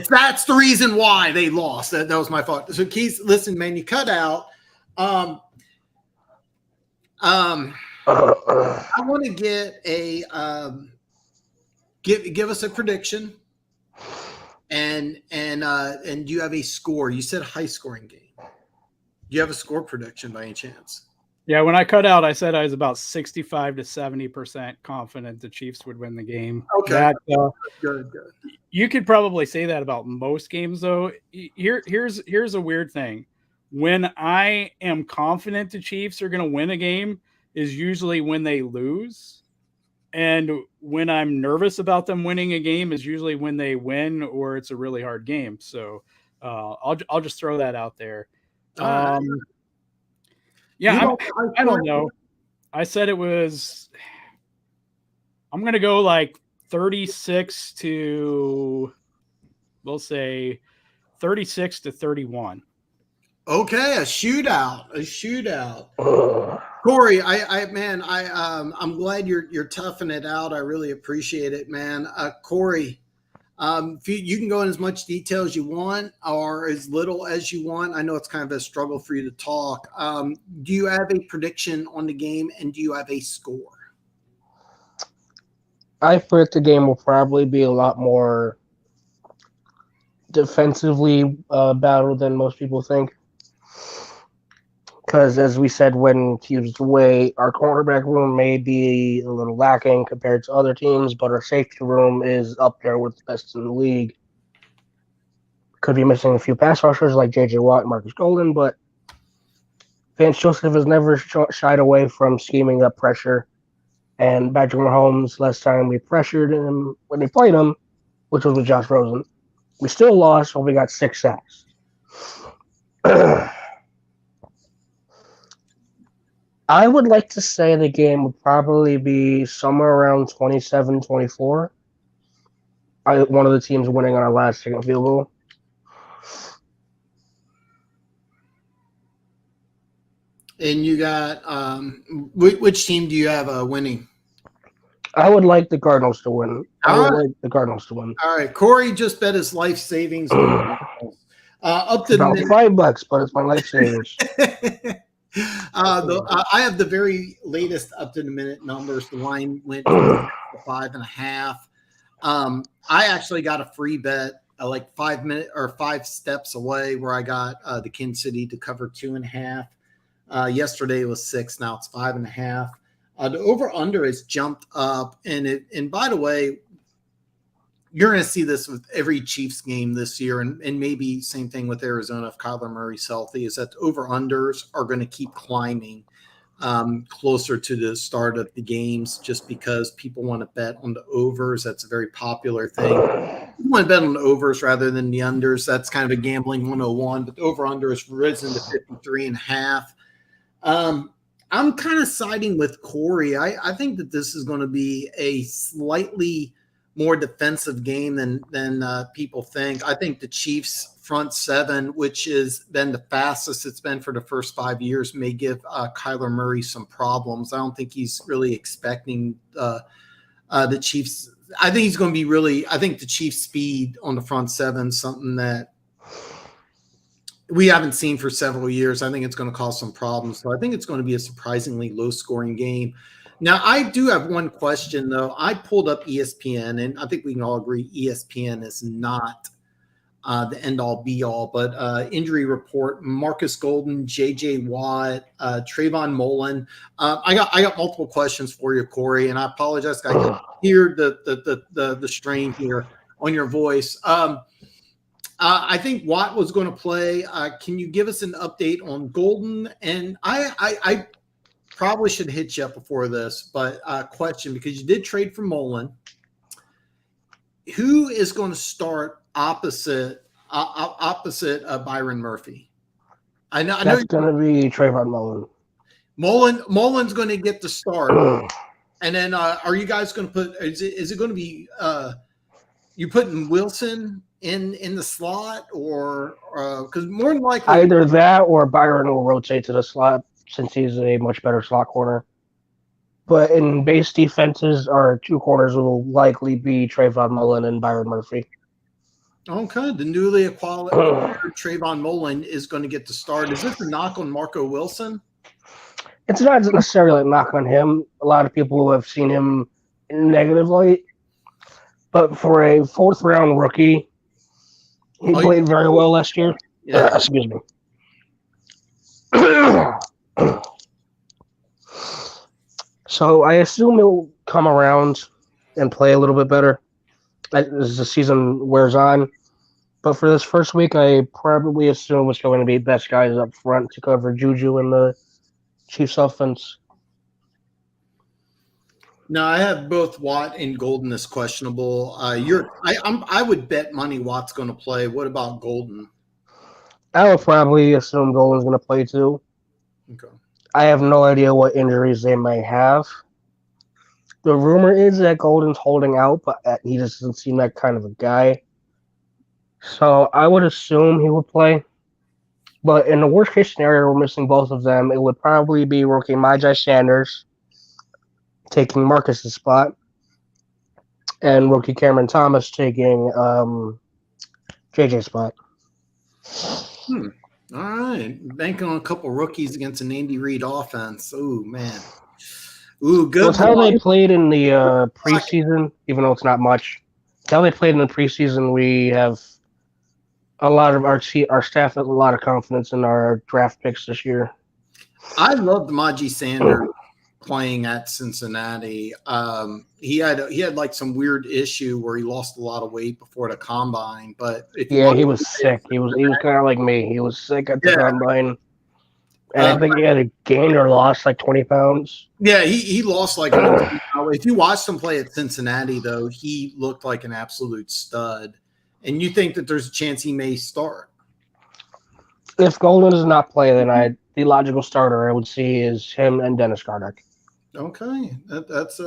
that's the reason why they lost. That was my fault. So Keith, listen, man, you cut out. I want to get a give us a prediction, and do you have a score? You said high scoring game. Do you have a score prediction by any chance? Yeah, when I cut out, I said I was about 65 to 70% confident the Chiefs would win the game. Okay, good. You could probably say that about most games, though. Here's a weird thing. When I am confident the Chiefs are going to win a game is usually when they lose. And when I'm nervous about them winning a game is usually when they win or it's a really hard game. So I'll just throw that out there. Yeah, I don't know. I said it was – I'm going to go like 36 to – we'll say 36 to 31. Okay, a shootout. Corey, I'm glad you're toughing it out. I really appreciate it, man. Corey, you can go in as much detail as you want or as little as you want. I know it's kind of a struggle for you to talk. Do you have a prediction on the game, and do you have a score? I predict the game will probably be a lot more defensively battled than most people think. Because, as we said when Keas was away, our cornerback room may be a little lacking compared to other teams, but our safety room is up there with the best in the league. Could be missing a few pass rushers like J.J. Watt and Marcus Golden, but Vance Joseph has never shied away from scheming up pressure. And Patrick Mahomes, last time we pressured him when we played him, which was with Josh Rosen, we still lost, but we got 6 sacks. I would like to say the game would probably be somewhere around 27-24. One of the teams winning on our last second field goal. And you got which team do you have winning? I would like the Cardinals to win. All right, Corey just bet his life savings. Up to about $5, but it's my life savings. I have the very latest up to the minute numbers. The line went to 5.5. I actually got a free bet like 5 minutes or 5 steps away where I got the Kansas City to cover 2.5. Yesterday it was 6. Now it's 5.5. The over under has jumped up, and by the way, you're going to see this with every Chiefs game this year, and maybe same thing with Arizona if Kyler Murray's healthy, is that over unders are going to keep climbing closer to the start of the games, just because people want to bet on the overs. That's a very popular thing. You want to bet on the overs rather than the unders. That's kind of a gambling 101, but the over under has risen to 53.5. I'm kind of siding with Corey. I think that this is going to be a slightly more defensive game than people think. I think the Chiefs front seven, which has been the fastest it's been for the first 5 years, may give Kyler Murray some problems. I don't think he's really expecting the Chiefs. I think he's going to be really – I think the Chiefs' speed on the front seven is something that we haven't seen for several years. I think it's going to cause some problems. So I think it's going to be a surprisingly low-scoring game. Now, I do have one question, though. I pulled up ESPN, and I think we can all agree ESPN is not the end-all, be-all. But injury report, Marcus Golden, J.J. Watt, Trayvon Mullen. I got multiple questions for you, Corey, and I apologize. I can hear the strain here on your voice. I think Watt was going to play. Can you give us an update on Golden? And I probably should hit you up before this, but question, because you did trade for Mullen. Who is going to start opposite Byron Murphy? I know that's going to be Trayvon Mullen. Mullen's going to get the start. And then are you guys going to put – is it going to be you putting Wilson in the slot, or because more than likely – either that or Byron will rotate to the slot since he's a much better slot corner. But in base defenses, our two corners will likely be Trayvon Mullen and Byron Murphy. Okay, the newly acquired Trayvon Mullen is going to get the start. Is this a knock on Marco Wilson? It's not necessarily a knock on him. A lot of people have seen him in negative light. But for a fourth-round rookie, he played very well last year. Yeah. Excuse me. So I assume he'll come around and play a little bit better as the season wears on. But for this first week, I probably assume it's going to be best guys up front to cover Juju and the Chiefs offense. No, I have both Watt and Golden as questionable. I would bet money Watt's going to play. What about Golden? I would probably assume Golden's going to play too. Okay. I have no idea what injuries they may have. The rumor is that Golden's holding out, but he just doesn't seem that kind of a guy. So I would assume he would play. But in the worst case scenario, we're missing both of them. It would probably be rookie Myjai Sanders taking Marcus's spot, and rookie Cameron Thomas taking JJ's spot. All right. Banking on a couple rookies against an Andy Reid offense. Oh, man. Ooh, good. That's how they played in the preseason, even though it's not much. That's how they played in the preseason. We have a lot of our staff has a lot of confidence in our draft picks this year. I loved Myjai Sanders playing at Cincinnati. He had like some weird issue where he lost a lot of weight before the combine, but he was sick. He was kind of like me. He was sick at the combine, and I think he had a gained or lost like 20 pounds. Yeah, he lost like. If you watched him play at Cincinnati, though, he looked like an absolute stud. And you think that there's a chance he may start? If Golden does not play, then the logical starter I would see is him and Dennis Gardeck. Okay, that's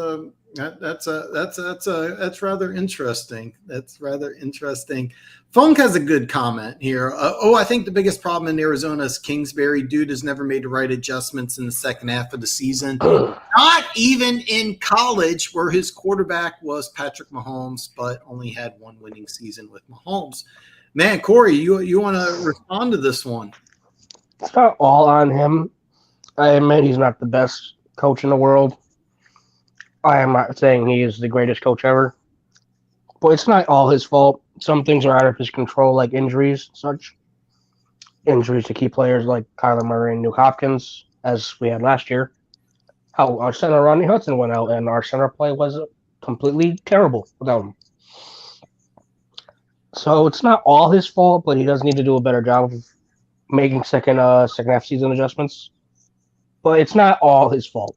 rather interesting. That's rather interesting. Funk has a good comment here. I think the biggest problem in Arizona is Kingsbury. Dude has never made the right adjustments in the second half of the season. Not even in college, where his quarterback was Patrick Mahomes, but only had one winning season with Mahomes. Man, Corey, you want to respond to this one? It's not all on him. I admit he's not the best coach in the world. I am not saying he is the greatest coach ever, but it's not all his fault. some things are out of his control, like injuries and such. Injuries to key players like Kyler Murray and New Hopkins, as we had last year. How our center Rodney Hudson went out, and our center play was completely terrible without him. So it's not all his fault, but he does need to do a better job of making second half season adjustments. But it's not all his fault.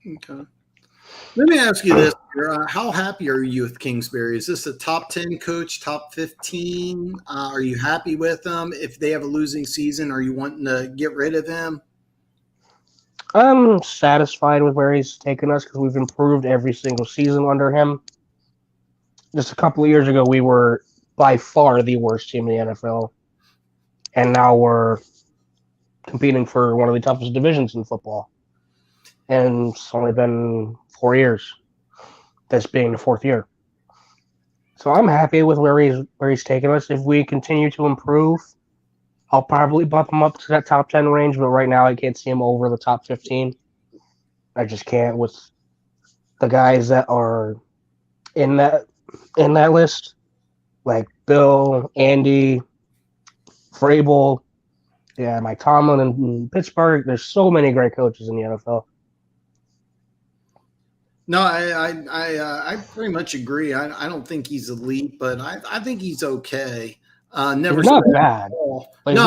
Okay. Let me ask you this: how happy are you with Kingsbury? Is this a top 10 coach, top 15? Are you happy with him? If they have a losing season, are you wanting to get rid of him? I'm satisfied with where he's taken us because we've improved every single season under him. Just a couple of years ago, we were by far the worst team in the NFL, and now we're competing for one of the toughest divisions in football. And it's only been 4 years, this being the fourth year. So I'm happy with where he's taken us. If we continue to improve, I'll probably bump him up to that top 10 range, but right now I can't see him over the top 15. I just can't with the guys that are in that list, like Bill, Andy, Vrabel, Mike Tomlin in Pittsburgh. There's so many great coaches in the NFL. No, I pretty much agree. I don't think he's elite, but I think he's okay. Never He's not bad. But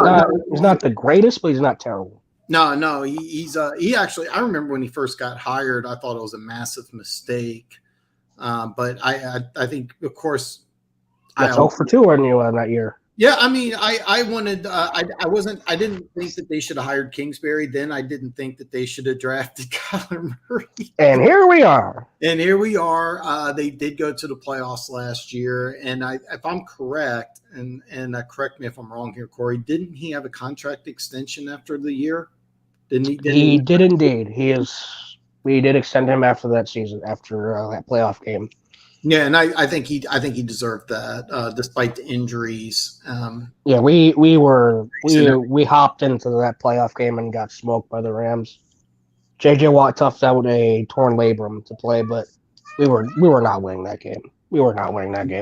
he's not the greatest, but he's not terrible. No, he actually. I remember when he first got hired, I thought it was a massive mistake. But I think, of course, that's 0 for 2 on you that year. Yeah, I mean, I wanted. I didn't think that they should have hired Kingsbury. Then I didn't think that they should have drafted Kyler Murray. And here we are. They did go to the playoffs last year, and if I'm correct, and correct me if I'm wrong here, Corey, didn't he have a contract extension after the year? Didn't he? He did indeed. We did extend him after that season, after that playoff game. Yeah, and I think he deserved that, despite the injuries. We hopped into that playoff game and got smoked by the Rams. J.J. Watt toughed out a torn labrum to play, but we were not winning that game.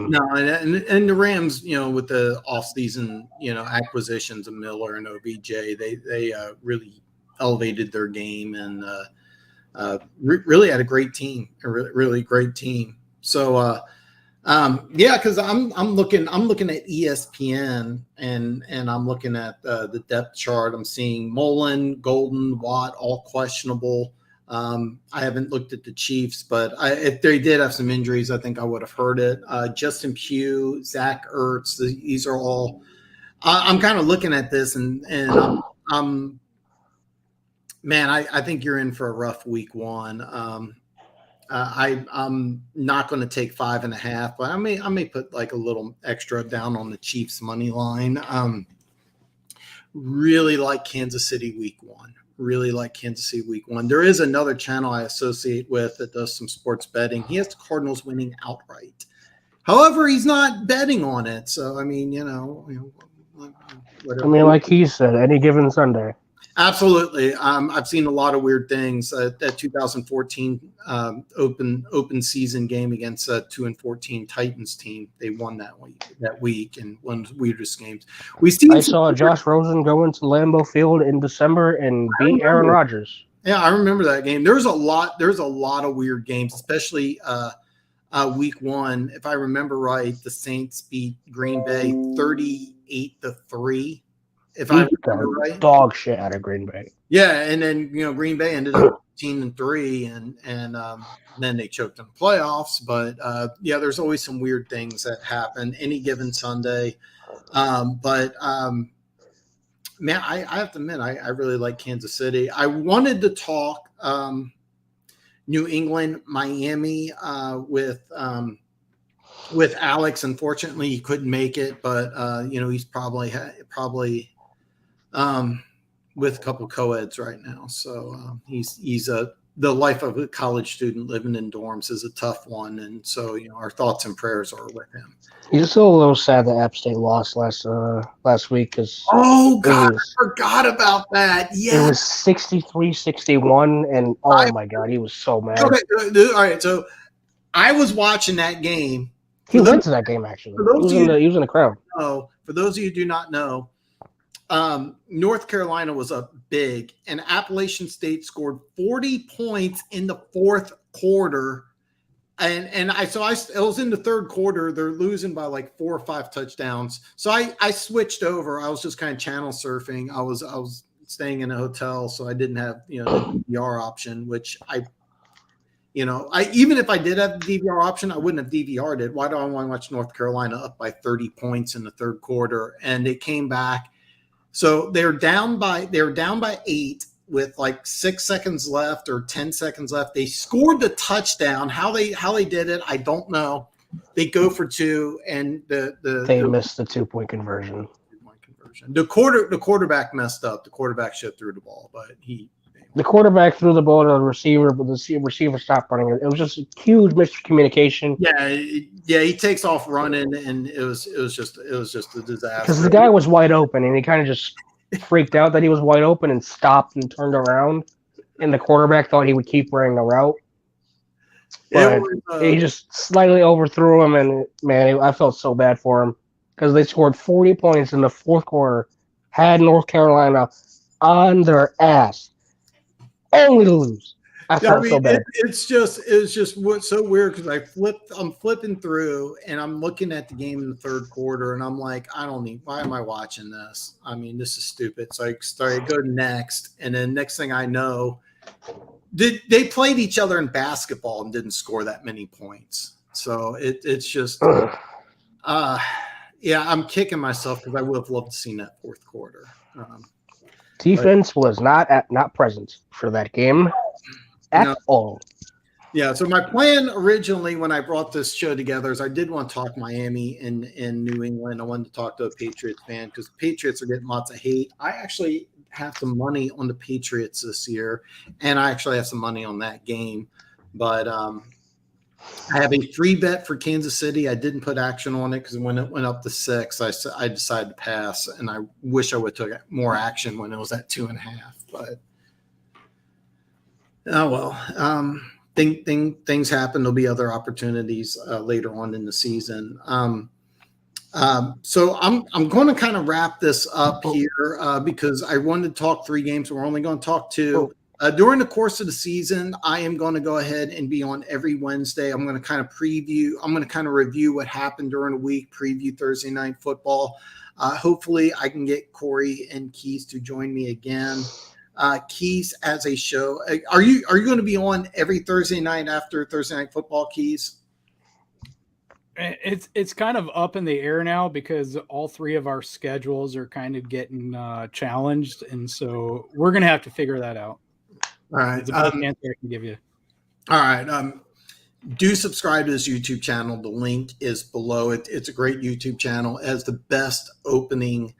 No, and the Rams, with the offseason, acquisitions of Miller and OBJ, they really elevated their game and really had a great team, a really great team. So, because I'm looking at ESPN and I'm looking at the depth chart. I'm seeing Mullen, Golden, Watt, all questionable. I haven't looked at the Chiefs, but if they did have some injuries, I think I would have heard it. Justin Pugh, Zach Ertz, these are all. I'm kind of looking at this and I think you're in for a rough week one. I'm not going to take 5.5, but I may put like a little extra down on the Chiefs money line. Really like Kansas City week one. There is another channel I associate with that does some sports betting. He has the Cardinals winning outright. However, he's not betting on it. So, I mean, whatever. I mean, like he said, any given Sunday. Absolutely. I've seen a lot of weird things. That 2014 open season game against a 2-14 Titans team, they won that week and one of the weirdest games. I saw Josh Rosen go into Lambeau Field in December and beat Aaron Rodgers. Yeah, I remember that game. There's a lot of weird games, especially week one. If I remember right, the Saints beat Green Bay 38-3. If I remember right, dog shit out of Green Bay. Yeah, and then Green Bay ended up 15-3, and then they choked in the playoffs. But there's always some weird things that happen any given Sunday. Man, I have to admit, I really like Kansas City. I wanted to talk New England, Miami with Alex. Unfortunately, he couldn't make it, but he's probably with a couple co-eds right now. So he's the life of a college student living in dorms is a tough one. And so, our thoughts and prayers are with him. He's still a little sad that App State lost last week. Oh, God, I forgot about that. Yeah. It was 63-61, and my God, he was so mad. Okay, all right. So I was watching that game, He went to that game actually. He was in the crowd. For those of you who do not know, North Carolina was up big, and Appalachian State scored 40 points in the fourth quarter. And it was in the third quarter. They're losing by like 4 or 5 touchdowns. So I switched over. I was just kind of channel surfing. I was staying in a hotel, so I didn't have the DVR option, which even if I did have the DVR option, I wouldn't have DVR'd it. Why do I want to watch North Carolina up by 30 points in the third quarter? And they came back. So they're down by 8 with like 6 seconds left or 10 seconds left. They scored the touchdown. How they did it, I don't know. They go for 2, and they missed the 2-point conversion. The quarterback messed up. The quarterback should have threw the ball, but the quarterback threw the ball to the receiver, but the receiver stopped running. It was just a huge miscommunication. Yeah, he takes off running, and it was just a disaster. Because the guy was wide open, and he kind of just freaked out that he was wide open and stopped and turned around. And the quarterback thought he would keep running the route, but he just slightly overthrew him. And man, I felt so bad for him because they scored 40 points in the fourth quarter, had North Carolina on their ass. Only to lose. I felt so bad. It was just what's so weird because I'm flipping through and I'm looking at the game in the third quarter and I'm like, why am I watching this? I mean, this is stupid. So I go next, and then next thing I know, they played each other in basketball and didn't score that many points. So it's just I'm kicking myself because I would have loved to see that fourth quarter. Defense was not present for that game at all. Yeah, so my plan originally when I brought this show together is I did want to talk Miami and New England. I wanted to talk to a Patriots fan because the Patriots are getting lots of hate. I actually have some money on the Patriots this year, and I actually have some money on that game. But I have a free bet for Kansas City. I didn't put action on it because when it went up to 6, I decided to pass, and I wish I would have took more action when it was at 2.5. But oh well, things happen. There'll be other opportunities later on in the season. So I'm going to kind of wrap this up here because I wanted to talk 3 games. We're only going to talk 2. During the course of the season, I am going to go ahead and be on every Wednesday. I'm going to kind of review what happened during the week, preview Thursday Night Football. Hopefully I can get Corey and Keas to join me again. Keas as a show. Are you going to be on every Thursday night after Thursday Night Football, Keas? It's kind of up in the air now because all 3 of our schedules are kind of getting challenged. And so we're going to have to figure that out. All right. It's a big answer I can give you. All right. Do subscribe to his YouTube channel. The link is below it. It's a great YouTube channel. It has the best opening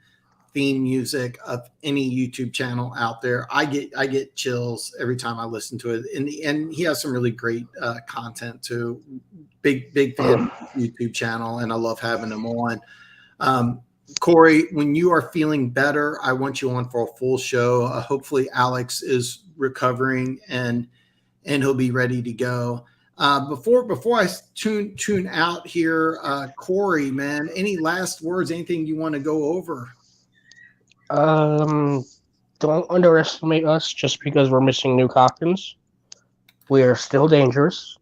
theme music of any YouTube channel out there. I get chills every time I listen to it. And he has some really great content too. Big fan of the YouTube channel, and I love having him on. Corey, when you are feeling better, I want you on for a full show. Hopefully Alex is recovering and he'll be ready to go. Before I tune out here, Corey, man, any last words, anything you want to go over? Don't underestimate us just because we're missing Nuke Hopkins. We are still dangerous.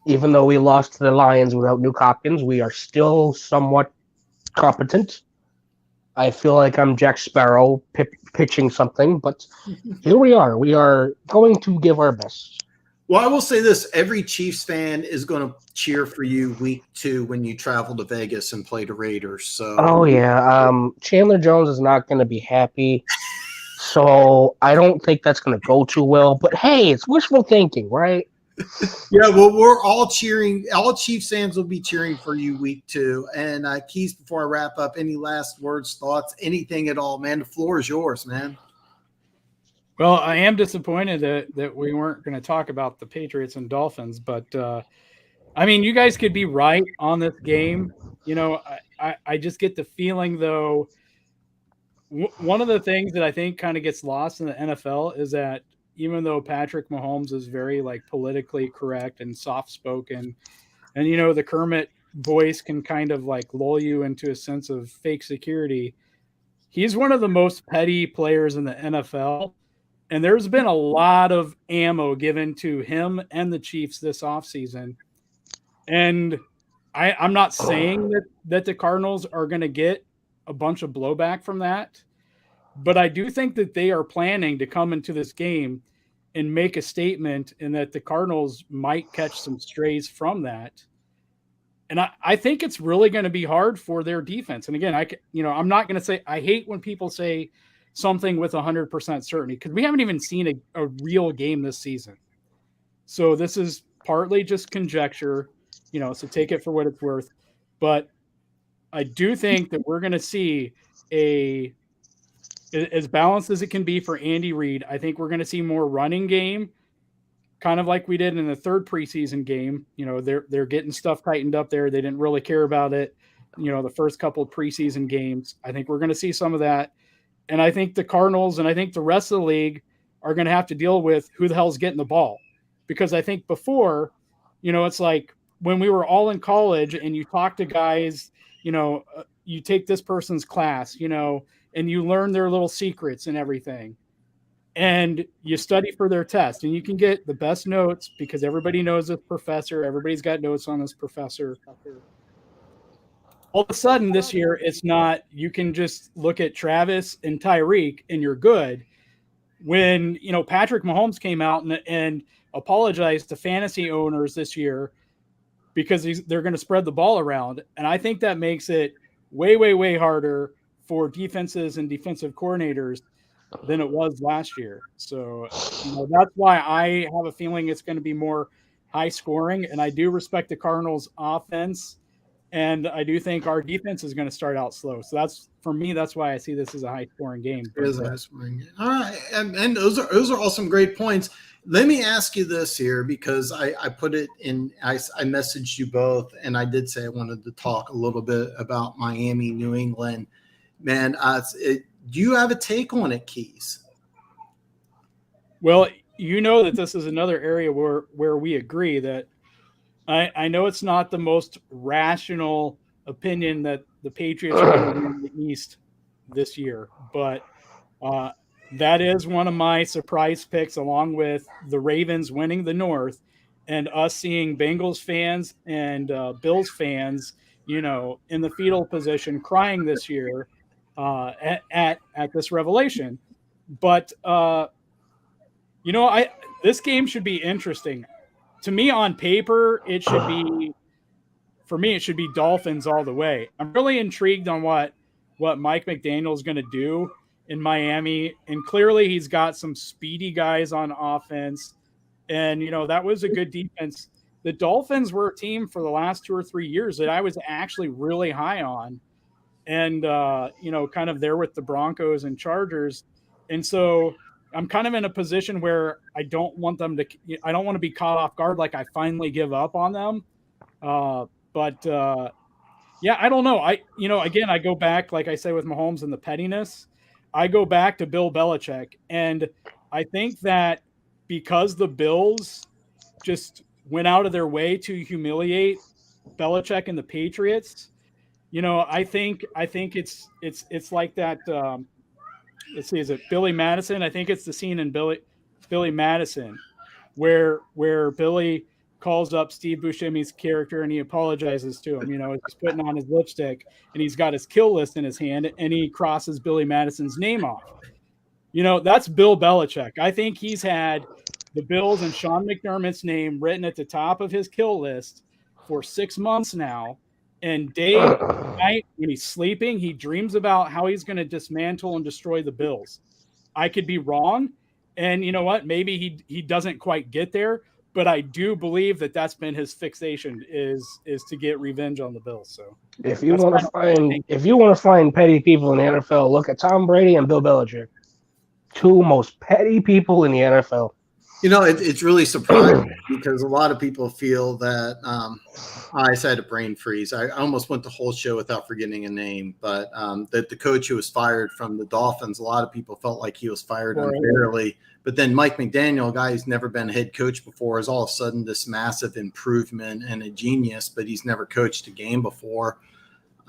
Even though we lost to the Lions without Nuke Hopkins, we are still somewhat competent. I feel like I'm Jack Sparrow pitching something, but here we are. We are going to give our best. Well, I will say this. Every Chiefs fan is going to cheer for you week 2 when you travel to Vegas and play the Raiders. So. Oh, yeah. Chandler Jones is not going to be happy. So I don't think that's going to go too well. But, hey, it's wishful thinking, right? Yeah, well, we're all cheering. All Chiefs fans will be cheering for you week 2. And Keas, before I wrap up, any last words, thoughts, anything at all, man? The floor is yours, man. Well, I am disappointed that we weren't going to talk about the Patriots and Dolphins, but I mean, you guys could be right on this game. You know, I just get the feeling, though, one of the things that I think kind of gets lost in the NFL is that even though Patrick Mahomes is very like politically correct and soft spoken, and you know the Kermit voice can kind of like lull you into a sense of fake security. He's one of the most petty players in the NFL. And there's been a lot of ammo given to him and the Chiefs this offseason. And I'm not saying that the Cardinals are going to get a bunch of blowback from that, but I do think that they are planning to come into this game and make a statement, and that the Cardinals might catch some strays from that. And I think it's really going to be hard for their defense. And again, I'm not going to say, I hate when people say something with 100% certainty, because we haven't even seen a real game this season. So this is partly just conjecture, so take it for what it's worth. But I do think that we're going to see as balanced as it can be for Andy Reid. I think we're going to see more running game, kind of like we did in the third preseason game. They're getting stuff tightened up there. They didn't really care about it, the first couple of preseason games. I think we're going to see some of that. And I think the Cardinals and I think the rest of the league are going to have to deal with who the hell's getting the ball. Because I think before, it's like when we were all in college and you talk to guys, you take this person's class, and you learn their little secrets and everything. And you study for their test, and you can get the best notes because everybody knows this professor. Everybody's got notes on this professor. All of a sudden this year, it's not, you can just look at Travis and Tyreek and you're good. When, Patrick Mahomes came out and apologized to fantasy owners this year because they're going to spread the ball around. And I think that makes it way, way, way harder for defenses and defensive coordinators than it was last year. So, that's why I have a feeling it's going to be more high scoring. And I do respect the Cardinals offense. And I do think our defense is going to start out slow. So that's why I see this as a high scoring game. It is a high scoring game. All right. And those are all some great points. Let me ask you this here, because I put it in, I messaged you both, and I did say I wanted to talk a little bit about Miami, New England. Man, do you have a take on it, Keas? Well, that this is another area where we agree that I know it's not the most rational opinion that the Patriots are going to win the East this year, but that is one of my surprise picks, along with the Ravens winning the North and us seeing Bengals fans and Bills fans, in the fetal position crying this year at this revelation. But, this game should be interesting. To me, on paper, it should be Dolphins all the way. I'm really intrigued on what Mike McDaniel is going to do in Miami. And clearly he's got some speedy guys on offense. And, that was a good defense. The Dolphins were a team for the last 2 or 3 years that I was actually really high on. And, kind of there with the Broncos and Chargers. And so I'm kind of in a position where I don't want to be caught off guard. Like I finally give up on them. I don't know. Again, I go back, like I say, with Mahomes and the pettiness, I go back to Bill Belichick. And I think that because the Bills just went out of their way to humiliate Belichick and the Patriots, I think it's like that. Let's see, is it Billy Madison? I think it's the scene in Billy Madison where Billy calls up Steve Buscemi's character and he apologizes to him. He's putting on his lipstick and he's got his kill list in his hand and he crosses Billy Madison's name off. That's Bill Belichick. I think he's had the Bills and Sean McDermott's name written at the top of his kill list for 6 months now. And day and night, when he's sleeping, he dreams about how he's going to dismantle and destroy the Bills. I could be wrong. And you know what? Maybe he doesn't quite get there. But I do believe that that's been his fixation is to get revenge on the Bills. So if you want to find petty people in the NFL, look at Tom Brady and Bill Belichick, 2 most petty people in the NFL. It's really surprising because a lot of people feel that I just had a brain freeze. I almost went the whole show without forgetting a name, but that the coach who was fired from the Dolphins, a lot of people felt like he was fired unfairly. But then Mike McDaniel, a guy who's never been a head coach before, is all of a sudden this massive improvement and a genius, but he's never coached a game before.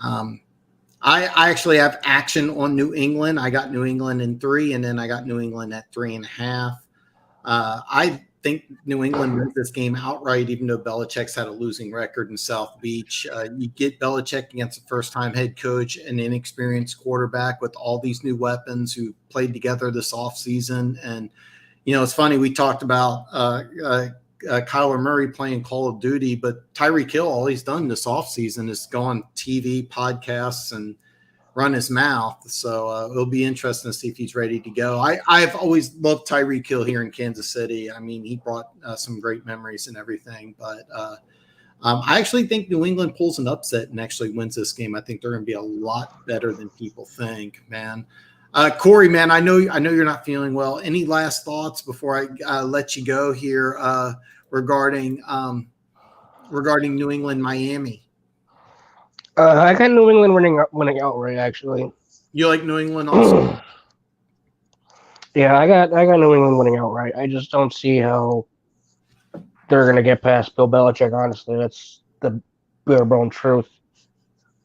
I actually have action on New England. I got New England in 3, and then I got New England at 3.5. I think New England wins this game outright, even though Belichick's had a losing record in South Beach. You get Belichick against a first-time head coach, an inexperienced quarterback with all these new weapons who played together this offseason. And, it's funny, we talked about Kyler Murray playing Call of Duty, but Tyreek Hill, all he's done this offseason is go on TV, podcasts, and run his mouth. So it'll be interesting to see if he's ready to go. I've always loved Tyreek Hill here in Kansas City. I mean, he brought some great memories and everything, but I actually think New England pulls an upset and actually wins this game. I think they're going to be a lot better than people think, man. Corey, man, I know you're not feeling well. Any last thoughts before I let you go here regarding New England, Miami? I got New England winning outright. Actually, you like New England also? Yeah, I got New England winning outright. I just don't see how they're going to get past Bill Belichick. Honestly, that's the bare bone truth.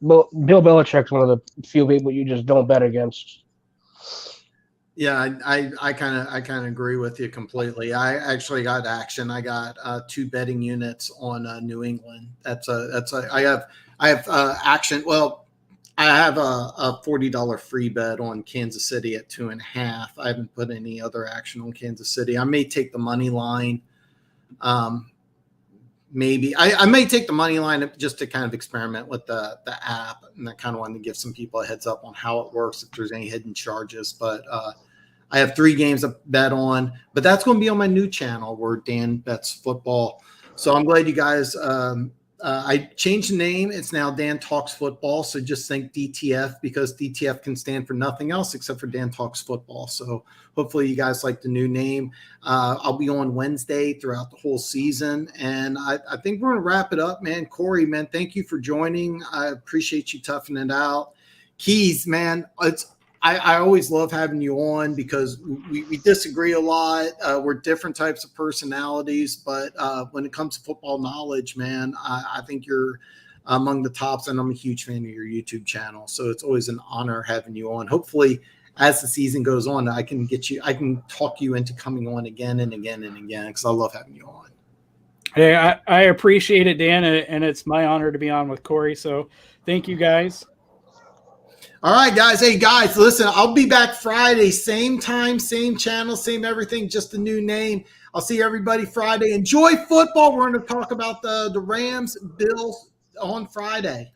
Bill Belichick's one of the few people you just don't bet against. Yeah, I kind of agree with you completely. I actually got action. I got 2 betting units on New England. I have action. Well, I have a $40 free bet on Kansas City at 2.5. I haven't put any other action on Kansas City. I may take the money line. Maybe I may take the money line just to kind of experiment with the app, and I kind of wanted to give some people a heads up on how it works if there's any hidden charges. But I have 3 games to bet on, but that's going to be on my new channel where Dan bets football. So I'm glad you guys. I changed the name. It's now Dan Talks Football. So just think DTF, because DTF can stand for nothing else except for Dan Talks Football. So hopefully you guys like the new name. I'll be on Wednesday throughout the whole season. And I think we're going to wrap it up, man. Corey, man, thank you for joining. I appreciate you toughing it out. Keas, man, I always love having you on because we disagree a lot. We're different types of personalities, but when it comes to football knowledge, man, I think you're among the tops, and I'm a huge fan of your YouTube channel. So it's always an honor having you on. Hopefully, as the season goes on, I can talk you into coming on again and again and again, because I love having you on. Hey, I appreciate it, Dan, and it's my honor to be on with Corey. So thank you, guys. All right, guys. Hey, guys, listen, I'll be back Friday, same time, same channel, same everything, just a new name. I'll see everybody Friday. Enjoy football. We're going to talk about the Rams, Bills on Friday.